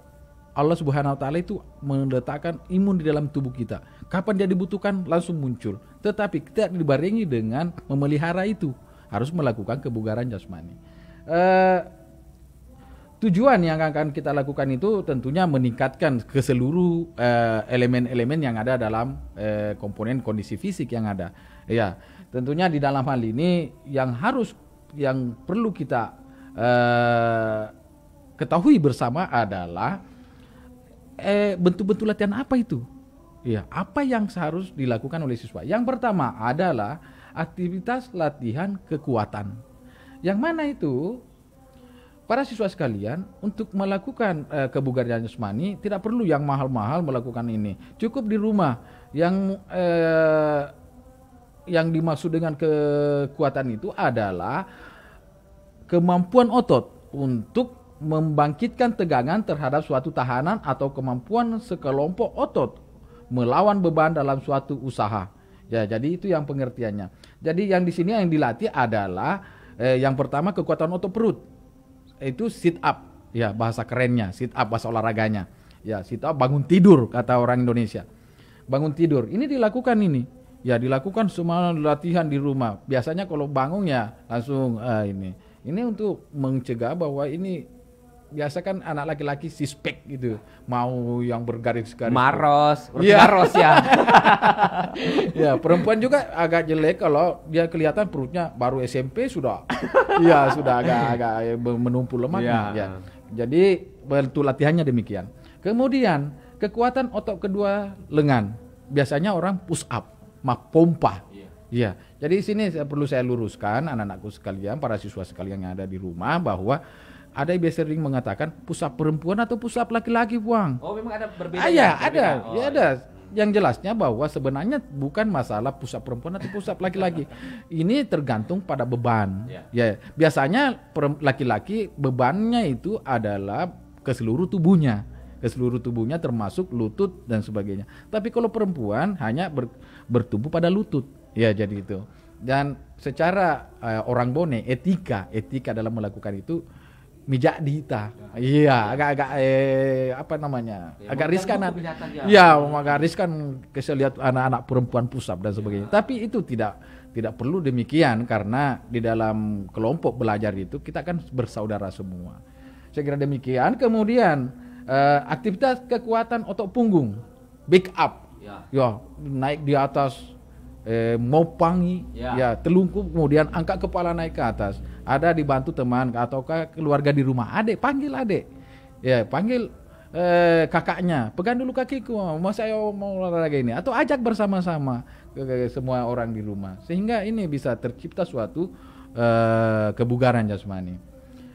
Allah Subhanahu wa taala itu meletakkan imun di dalam tubuh kita. Kapan dia dibutuhkan langsung muncul. Tetapi kita dibarengi dengan memelihara itu, harus melakukan kebugaran jasmani. Tujuan yang akan kita lakukan itu tentunya meningkatkan ke seluruh elemen-elemen yang ada dalam komponen kondisi fisik yang ada. Ya, tentunya di dalam hal ini yang perlu kita ketahui bersama adalah bentuk-bentuk latihan apa itu? Ya, apa yang harus dilakukan oleh siswa? Yang pertama adalah aktivitas latihan kekuatan. Yang mana itu para siswa sekalian untuk melakukan kebugaran jasmani tidak perlu yang mahal-mahal melakukan ini. Cukup di rumah. Yang dimaksud dengan kekuatan itu adalah kemampuan otot untuk membangkitkan tegangan terhadap suatu tahanan atau kemampuan sekelompok otot melawan beban dalam suatu usaha. Ya, jadi itu yang pengertiannya. Jadi yang di sini yang dilatih adalah yang pertama kekuatan otot perut. Itu sit up. Ya, bahasa kerennya, sit up bahasa olahraganya. Ya, sit up bangun tidur kata orang Indonesia. Bangun tidur. Ini dilakukan ini. Ya, dilakukan semua latihan di rumah. Biasanya kalau bangun ya langsung ini. Ini untuk mencegah bahwa ini biasa kan anak laki-laki sispek gitu, mau yang bergaris-garis. Maros ya. Ya, perempuan juga agak jelek kalau dia kelihatan perutnya baru SMP sudah, ya sudah agak menumpul lemaknya. Ya. Jadi bentuk latihannya demikian. Kemudian kekuatan otot kedua lengan, biasanya orang push up, pompa. Ya, jadi di sini perlu saya luruskan anak-anakku sekalian, para siswa sekalian yang ada di rumah bahwa ada yang biasa sering mengatakan push up perempuan atau push up laki-laki, Buang. Oh, memang ada berbeda. Ada. Yang jelasnya bahwa sebenarnya bukan masalah push up perempuan atau push up laki-laki. Ini tergantung pada beban. Ya, biasanya laki-laki bebannya itu adalah ke seluruh tubuhnya. Ke seluruh tubuhnya termasuk lutut dan sebagainya. Tapi kalau perempuan hanya bertumbuh pada lutut. Ya, jadi itu. Dan secara orang Bone etika dalam melakukan itu mijak dita. Iya, agak apa namanya? Agak riskan. Ya, agak riskan saya lihat anak-anak perempuan push up dan sebagainya. Tapi itu tidak perlu demikian karena di dalam kelompok belajar itu kita kan bersaudara semua. Saya kira demikian. Kemudian aktivitas kekuatan otot punggung, back up. Ya, naik di atas mopangi, ya telungkup, kemudian angkat kepala naik ke atas. Ada dibantu teman ataukah keluarga di rumah, adik panggil adik, ya panggil kakaknya, pegang dulu kakiku, mau saya mau olahraga ini, atau ajak bersama-sama semua orang di rumah, sehingga ini bisa tercipta suatu kebugaran jasmani.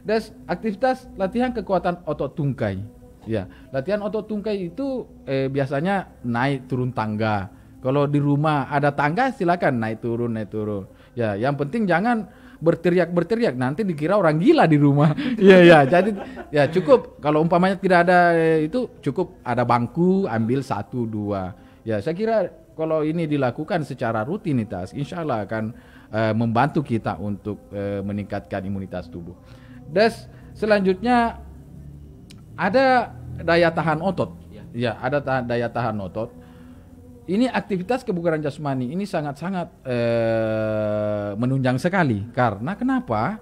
Dan aktivitas latihan kekuatan otot tungkai, ya latihan otot tungkai itu biasanya naik turun tangga. Kalau di rumah ada tangga silakan naik turun. Ya, yang penting jangan berteriak nanti dikira orang gila di rumah. Iya, jadi ya cukup kalau umpamanya tidak ada itu cukup ada bangku, ambil 1, 2. Ya, saya kira kalau ini dilakukan secara rutinitas, insya Allah akan membantu kita untuk meningkatkan imunitas tubuh. Dan selanjutnya ada daya tahan otot. Ya, ada daya tahan otot. Ini aktivitas kebugaran jasmani ini sangat-sangat menunjang sekali. Karena kenapa?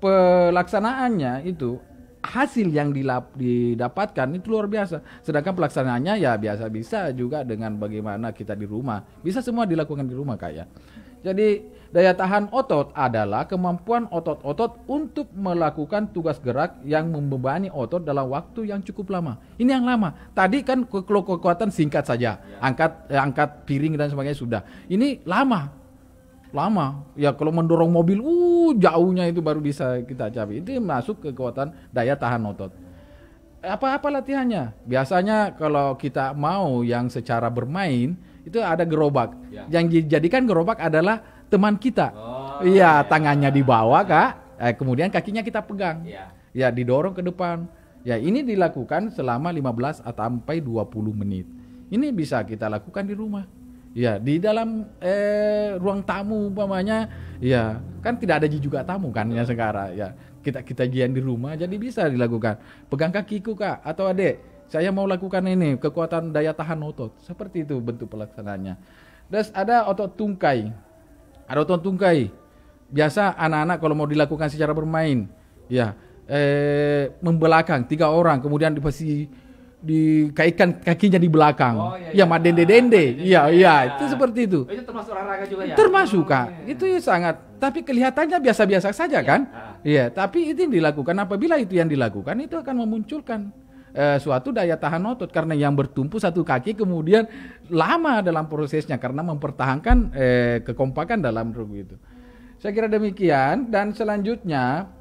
Pelaksanaannya itu hasil yang didapatkan itu luar biasa. Sedangkan pelaksanaannya ya biasa-biasa juga dengan bagaimana kita di rumah. Bisa semua dilakukan di rumah kayak. Jadi daya tahan otot adalah kemampuan otot-otot untuk melakukan tugas gerak yang membebani otot dalam waktu yang cukup lama. Ini yang lama. Tadi kan kekuatan singkat saja, angkat piring dan sebagainya sudah. Ini lama. Ya kalau mendorong mobil, jauhnya itu baru bisa kita capai. Itu masuk kekuatan daya tahan otot. Apa latihannya? Biasanya kalau kita mau yang secara bermain itu ada gerobak. Yang dijadikan gerobak adalah teman kita. Iya, tangannya di bawah, Kak. Kemudian kakinya kita pegang. Ya, didorong ke depan. Ya, ini dilakukan selama 15 sampai 20 menit. Ini bisa kita lakukan di rumah. Ya, di dalam ruang tamu umpamanya, ya, kan tidak ada juga tamu kan ya sekarang. Ya, kita jian di rumah jadi bisa dilakukan. Pegang kakiku, Kak, atau Adek, saya mau lakukan ini, kekuatan daya tahan otot. Seperti itu bentuk pelaksanaannya. Terus ada otot tungkai. Ada otot tungkai. Biasa anak-anak kalau mau dilakukan secara bermain, ya, membelakang 3 orang, kemudian dikaitkan kakinya di belakang. Ya, dende. Iya, itu seperti itu. Itu termasuk olahraga juga ya? Termasuk, Kak. Itu sangat, tapi kelihatannya biasa-biasa saja kan? Iya, tapi itu dilakukan. Apabila itu yang dilakukan, itu akan memunculkan suatu daya tahan otot karena yang bertumpu satu kaki kemudian lama dalam prosesnya karena mempertahankan kekompakan dalam tubuh itu. Saya kira demikian. Dan selanjutnya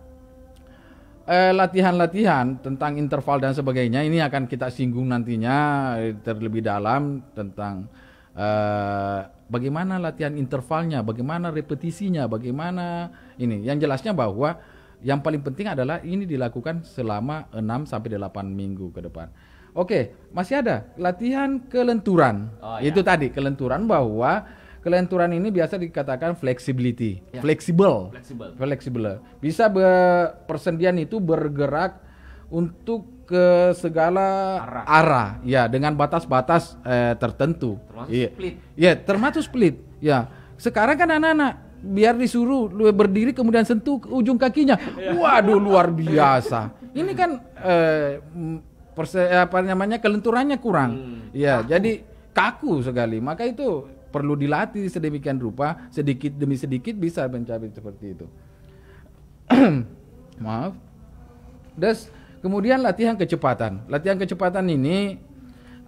latihan-latihan tentang interval dan sebagainya ini akan kita singgung nantinya terlebih dalam tentang bagaimana latihan intervalnya, bagaimana repetisinya, bagaimana ini. Yang jelasnya bahwa yang paling penting adalah ini dilakukan selama 6-8 minggu ke depan. Oke, masih ada latihan kelenturan. Itu tadi kelenturan, bahwa kelenturan ini biasa dikatakan flexibility, fleksibel. Bisa persendian itu bergerak untuk ke segala arah, ya, dengan batas-batas tertentu. Termasuk split. Ya, termasuk split. Ya, sekarang kan anak-anak biar disuruh berdiri kemudian sentuh ujung kakinya. Waduh, luar biasa. Ini kan kelenturannya kurang. Ya, jadi kaku sekali. Maka itu perlu dilatih sedemikian rupa, sedikit demi sedikit bisa mencapai seperti itu. Maaf. Terus kemudian latihan kecepatan. Latihan kecepatan ini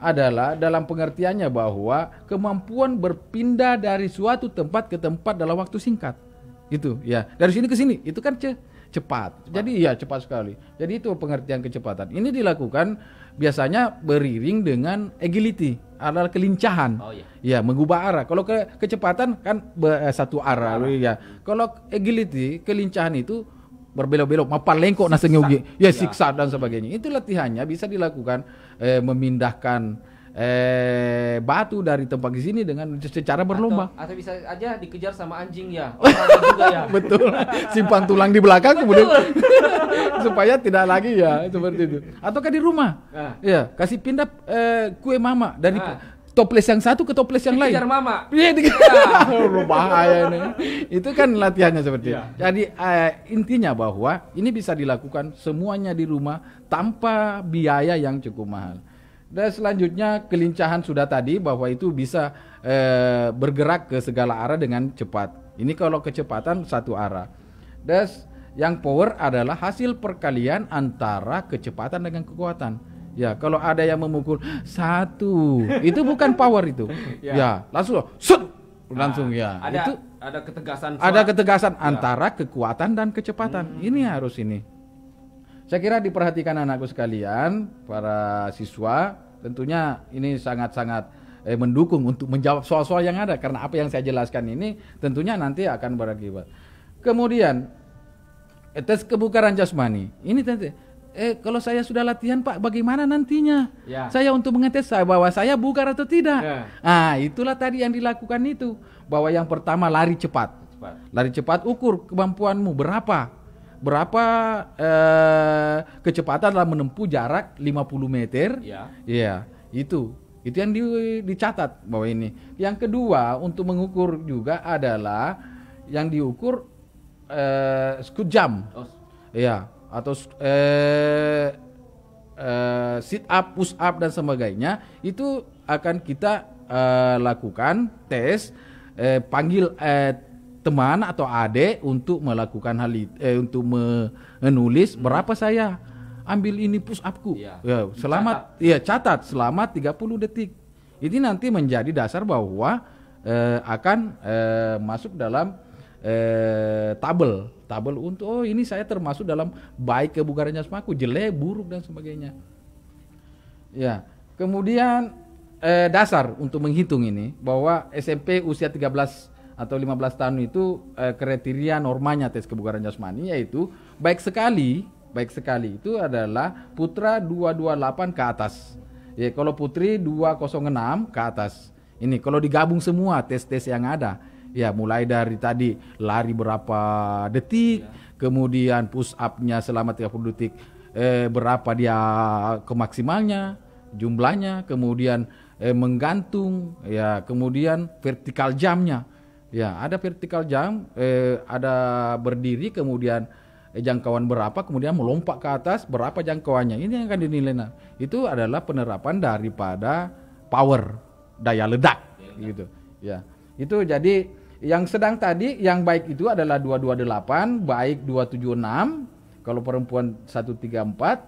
adalah dalam pengertiannya bahwa kemampuan berpindah dari suatu tempat ke tempat dalam waktu singkat. Itu ya, dari sini ke sini, itu kan cepat. Jadi ya cepat sekali. Jadi itu pengertian kecepatan. Ini dilakukan biasanya beriring dengan agility, adalah kelincahan. Ya, mengubah arah. Kalau kecepatan kan satu arah. Ya. Kalau agility, kelincahan itu berbelok-belok, mapalengkok nasengyogi, ya siksa dan sebagainya. Itu latihannya bisa dilakukan memindahkan batu dari tempat ke sini dengan secara berlomba. Atau bisa aja dikejar sama anjing ya. Juga ya. Betul. Simpan tulang di belakang kemudian supaya tidak lagi ya seperti itu. Ataukah di rumah? Ya, kasih pindah kue mama dari toples yang satu ke toples yang lain. Dikejar mama. Iya, bahaya ini. Itu kan latihannya seperti itu. Jadi intinya bahwa ini bisa dilakukan semuanya di rumah tanpa biaya yang cukup mahal. Dan selanjutnya kelincahan sudah tadi bahwa itu bisa bergerak ke segala arah dengan cepat. Ini kalau kecepatan satu arah. Dan yang power adalah hasil perkalian antara kecepatan dengan kekuatan. Ya, kalau ada yang memukul 1, itu bukan power itu. Ya, langsung ya. Ada ketegasan. Ada ketegasan antara kekuatan dan kecepatan. Ini harus ini. Saya kira diperhatikan anakku sekalian, para siswa, tentunya ini sangat-sangat mendukung untuk menjawab soal-soal yang ada, karena apa yang saya jelaskan ini tentunya nanti akan berakibat. Kemudian tes kebugaran jasmani. Ini tentu kalau saya sudah latihan Pak, bagaimana nantinya? Saya untuk mengetes bahwa saya bugar atau tidak. Nah, itulah tadi yang dilakukan itu. Bahwa yang pertama lari cepat. Lari cepat, ukur kemampuanmu berapa kecepatan dalam menempuh jarak 50 meter. Ya, itu yang dicatat bahwa ini. Yang kedua untuk mengukur juga adalah yang diukur squat jump. Ya, atau sit up, push up dan sebagainya. Itu akan kita lakukan tes, panggil teman atau adik untuk melakukan hal itu, untuk menulis berapa saya ambil ini push upku. Catat selama 30 detik. Ini nanti menjadi dasar bahwa akan masuk dalam tabel untuk ini saya termasuk dalam baik kebugaran jasmaniku, jelek, buruk dan sebagainya. Ya, kemudian dasar untuk menghitung ini bahwa SMP usia 13 atau 15 tahun itu kriteria normanya tes kebugaran jasmani yaitu baik sekali itu adalah putra 228 ke atas. Ya, kalau putri 206 ke atas. Ini kalau digabung semua tes-tes yang ada. Ya, mulai dari tadi lari berapa detik, kemudian push up-nya selama 30 detik berapa dia ke maksimalnya, jumlahnya, kemudian menggantung, ya, kemudian vertikal jump-nya. Ya, ada vertikal jump, ada berdiri, kemudian jangkauan berapa, kemudian melompat ke atas berapa jangkauannya. Ini yang akan dinilai. Nah, itu adalah penerapan daripada power, daya ledak, gitu. Ya, itu jadi yang sedang tadi, yang baik itu adalah 228, baik 276, kalau perempuan 134,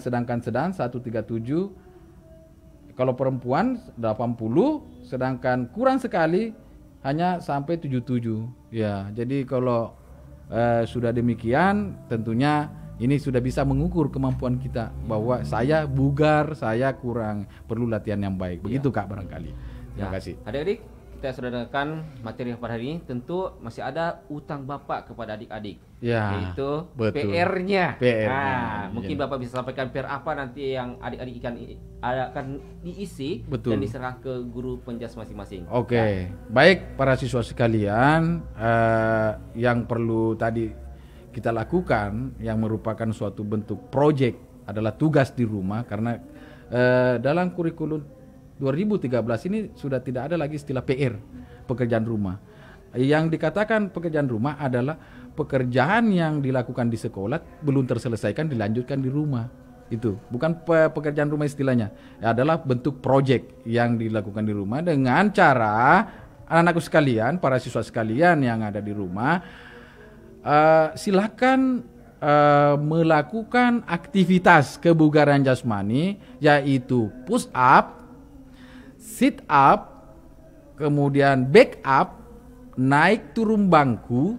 sedangkan sedang 137, kalau perempuan 80, sedangkan kurang sekali hanya sampai 77. Ya, jadi kalau sudah demikian, tentunya ini sudah bisa mengukur kemampuan kita bahwa saya bugar, saya kurang, perlu latihan yang baik. Begitu Kak barangkali. Terima kasih. Adik-adik, kita sudah dengarkan materi pada hari ini. Tentu masih ada utang Bapak kepada adik-adik, yaitu PR-nya. Mungkin Bapak bisa sampaikan PR apa nanti yang adik-adik akan diisi dan diserah ke guru penjas masing-masing. Baik para siswa sekalian, yang perlu tadi kita lakukan yang merupakan suatu bentuk proyek adalah tugas di rumah, karena dalam kurikulum 2013 ini sudah tidak ada lagi istilah PR, pekerjaan rumah. Yang dikatakan pekerjaan rumah adalah pekerjaan yang dilakukan di sekolah belum terselesaikan dilanjutkan di rumah. Itu bukan pekerjaan rumah istilahnya, adalah bentuk proyek yang dilakukan di rumah dengan cara anak-anakku sekalian, para siswa sekalian yang ada di rumah, silakan melakukan aktivitas kebugaran jasmani, yaitu push up, sit up, kemudian back up, naik turun bangku,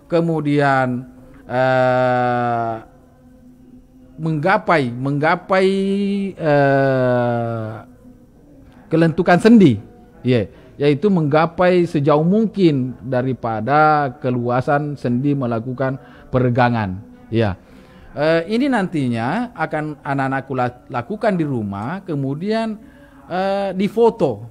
kemudian menggapai kelentukan sendi, yaitu menggapai sejauh mungkin daripada keluasan sendi melakukan peregangan. Ini nantinya akan anak-anakku lakukan di rumah, kemudian difoto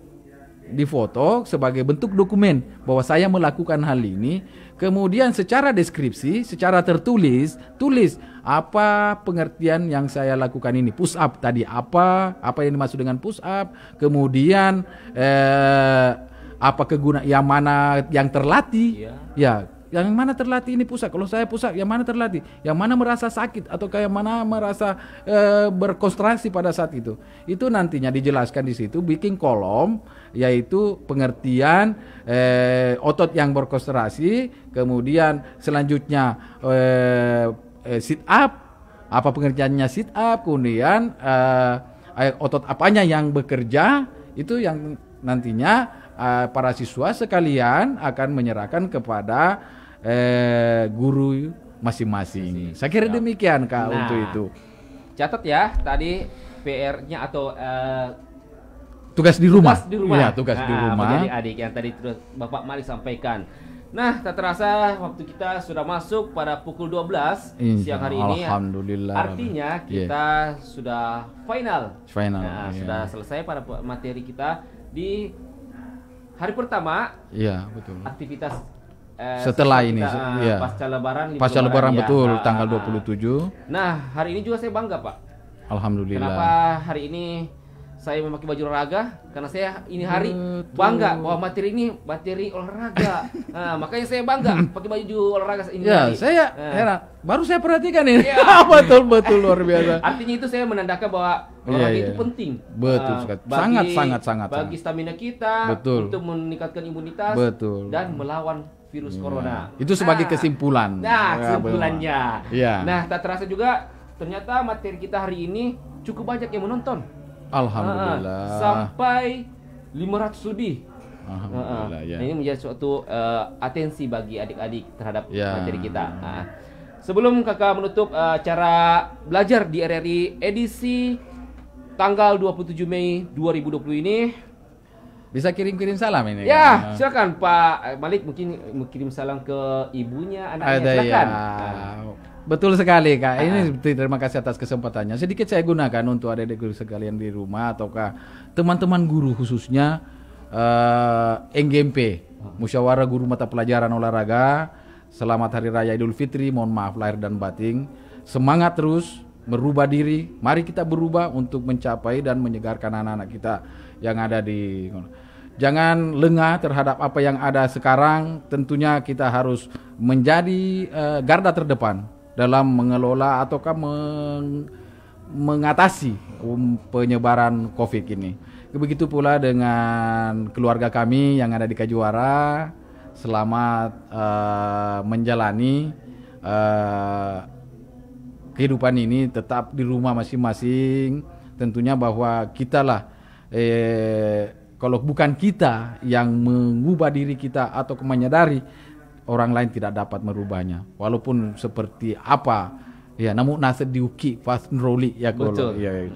sebagai bentuk dokumen bahwa saya melakukan hal ini. Kemudian secara deskripsi, secara tertulis, tulis apa pengertian yang saya lakukan ini. Push up tadi apa yang dimaksud dengan push up, kemudian apa kegunaan yang mana yang terlatih, yang mana terlatih ini pusat. Kalau saya pusat, yang mana terlatih, yang mana merasa sakit atau kayak mana merasa berkonsentrasi pada saat itu nantinya dijelaskan di situ, bikin kolom yaitu pengertian otot yang berkonsentrasi, kemudian selanjutnya sit up, apa pengertiannya sit up, kemudian otot apanya yang bekerja, itu yang nantinya para siswa sekalian akan menyerahkan kepada guru masing-masing. Saya kira demikian Kak untuk itu. Catat ya tadi PR-nya atau tugas di rumah. Iya, tugas di rumah. Bagi adik yang tadi Bapak Malik sampaikan. Nah, tak terasa waktu kita sudah masuk pada pukul 12 siang hari ini. Alhamdulillah. Artinya kita sudah final. Nah, sudah selesai pada materi kita di hari pertama. Iya, betul. Aktivitas setelah ini pasca lebaran betul, tanggal 27. Nah, hari ini juga saya bangga, Pak. Alhamdulillah. Kenapa hari ini saya memakai baju olahraga? Karena saya ini hari bangga bahwa materi ini materi olahraga. Nah, makanya saya bangga pakai baju olahraga ini. Ya, saya heran. Baru saya perhatikan ini. Betul luar biasa. Artinya itu saya menandakan bahwa olahraga itu penting. Betul sekali. Sangat. Bagi stamina kita, untuk meningkatkan imunitas dan melawan virus corona. Itu sebagai kesimpulan. Nah, kesimpulannya. Ya. Nah, tak terasa juga ternyata materi kita hari ini cukup banyak yang menonton. Alhamdulillah. Sampai 500 lebih. Alhamdulillah. Nah, ini menjadi suatu atensi bagi adik-adik terhadap materi kita. Sebelum kakak menutup acara belajar di RRI edisi tanggal 27 Mei 2020 ini, bisa kirim-kirim salam ini. Ya, silakan Pak Malik, mungkin kirim salam ke ibunya, anaknya, silakan. Betul sekali Kak. Ini terima kasih atas kesempatannya. Sedikit saya gunakan untuk adik-adik guru sekalian di rumah ataukah teman-teman guru khususnya NGMP, Musyawarah Guru Mata Pelajaran Olahraga. Selamat Hari Raya Idul Fitri. Mohon maaf lahir dan batin. Semangat terus, merubah diri. Mari kita berubah untuk mencapai dan menyegarkan anak-anak kita yang ada di. Jangan lengah terhadap apa yang ada sekarang. Tentunya kita harus menjadi garda terdepan dalam mengelola ataukah mengatasi penyebaran COVID ini. Begitu pula dengan keluarga kami yang ada di Kajuara. Selamat menjalani kehidupan ini tetap di rumah masing-masing. Tentunya bahwa kita lah kalau bukan kita yang mengubah diri kita atau menyadari, orang lain tidak dapat merubahnya. Walaupun seperti apa, ya namun nase diuki pas nroli ya kalau. Ya.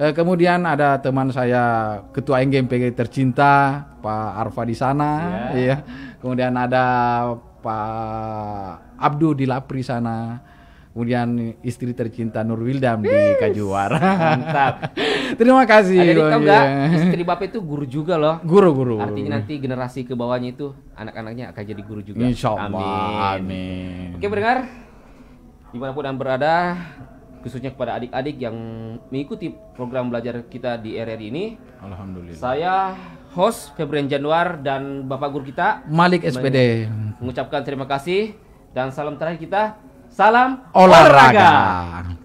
Kemudian ada teman saya Ketua NGMP tercinta Pak Arfa di sana, ya. Kemudian ada Pak Abdu di Lapri sana. Kemudian istri tercinta Nur Wildam di Kajuara. Mantap. Terima kasih. Adik tahu nggak? Istri Bapak itu guru juga loh. Guru. Artinya nanti generasi ke bawahnya itu anak-anaknya akan jadi guru juga. Insya Allah. Amin. Oke pendengar, dimanapun Anda berada, khususnya kepada adik-adik yang mengikuti program belajar kita di RRI ini. Alhamdulillah. Saya host Febrian Januar dan Bapak Guru kita Malik SPD mengucapkan terima kasih dan salam terakhir kita. Salam olahraga.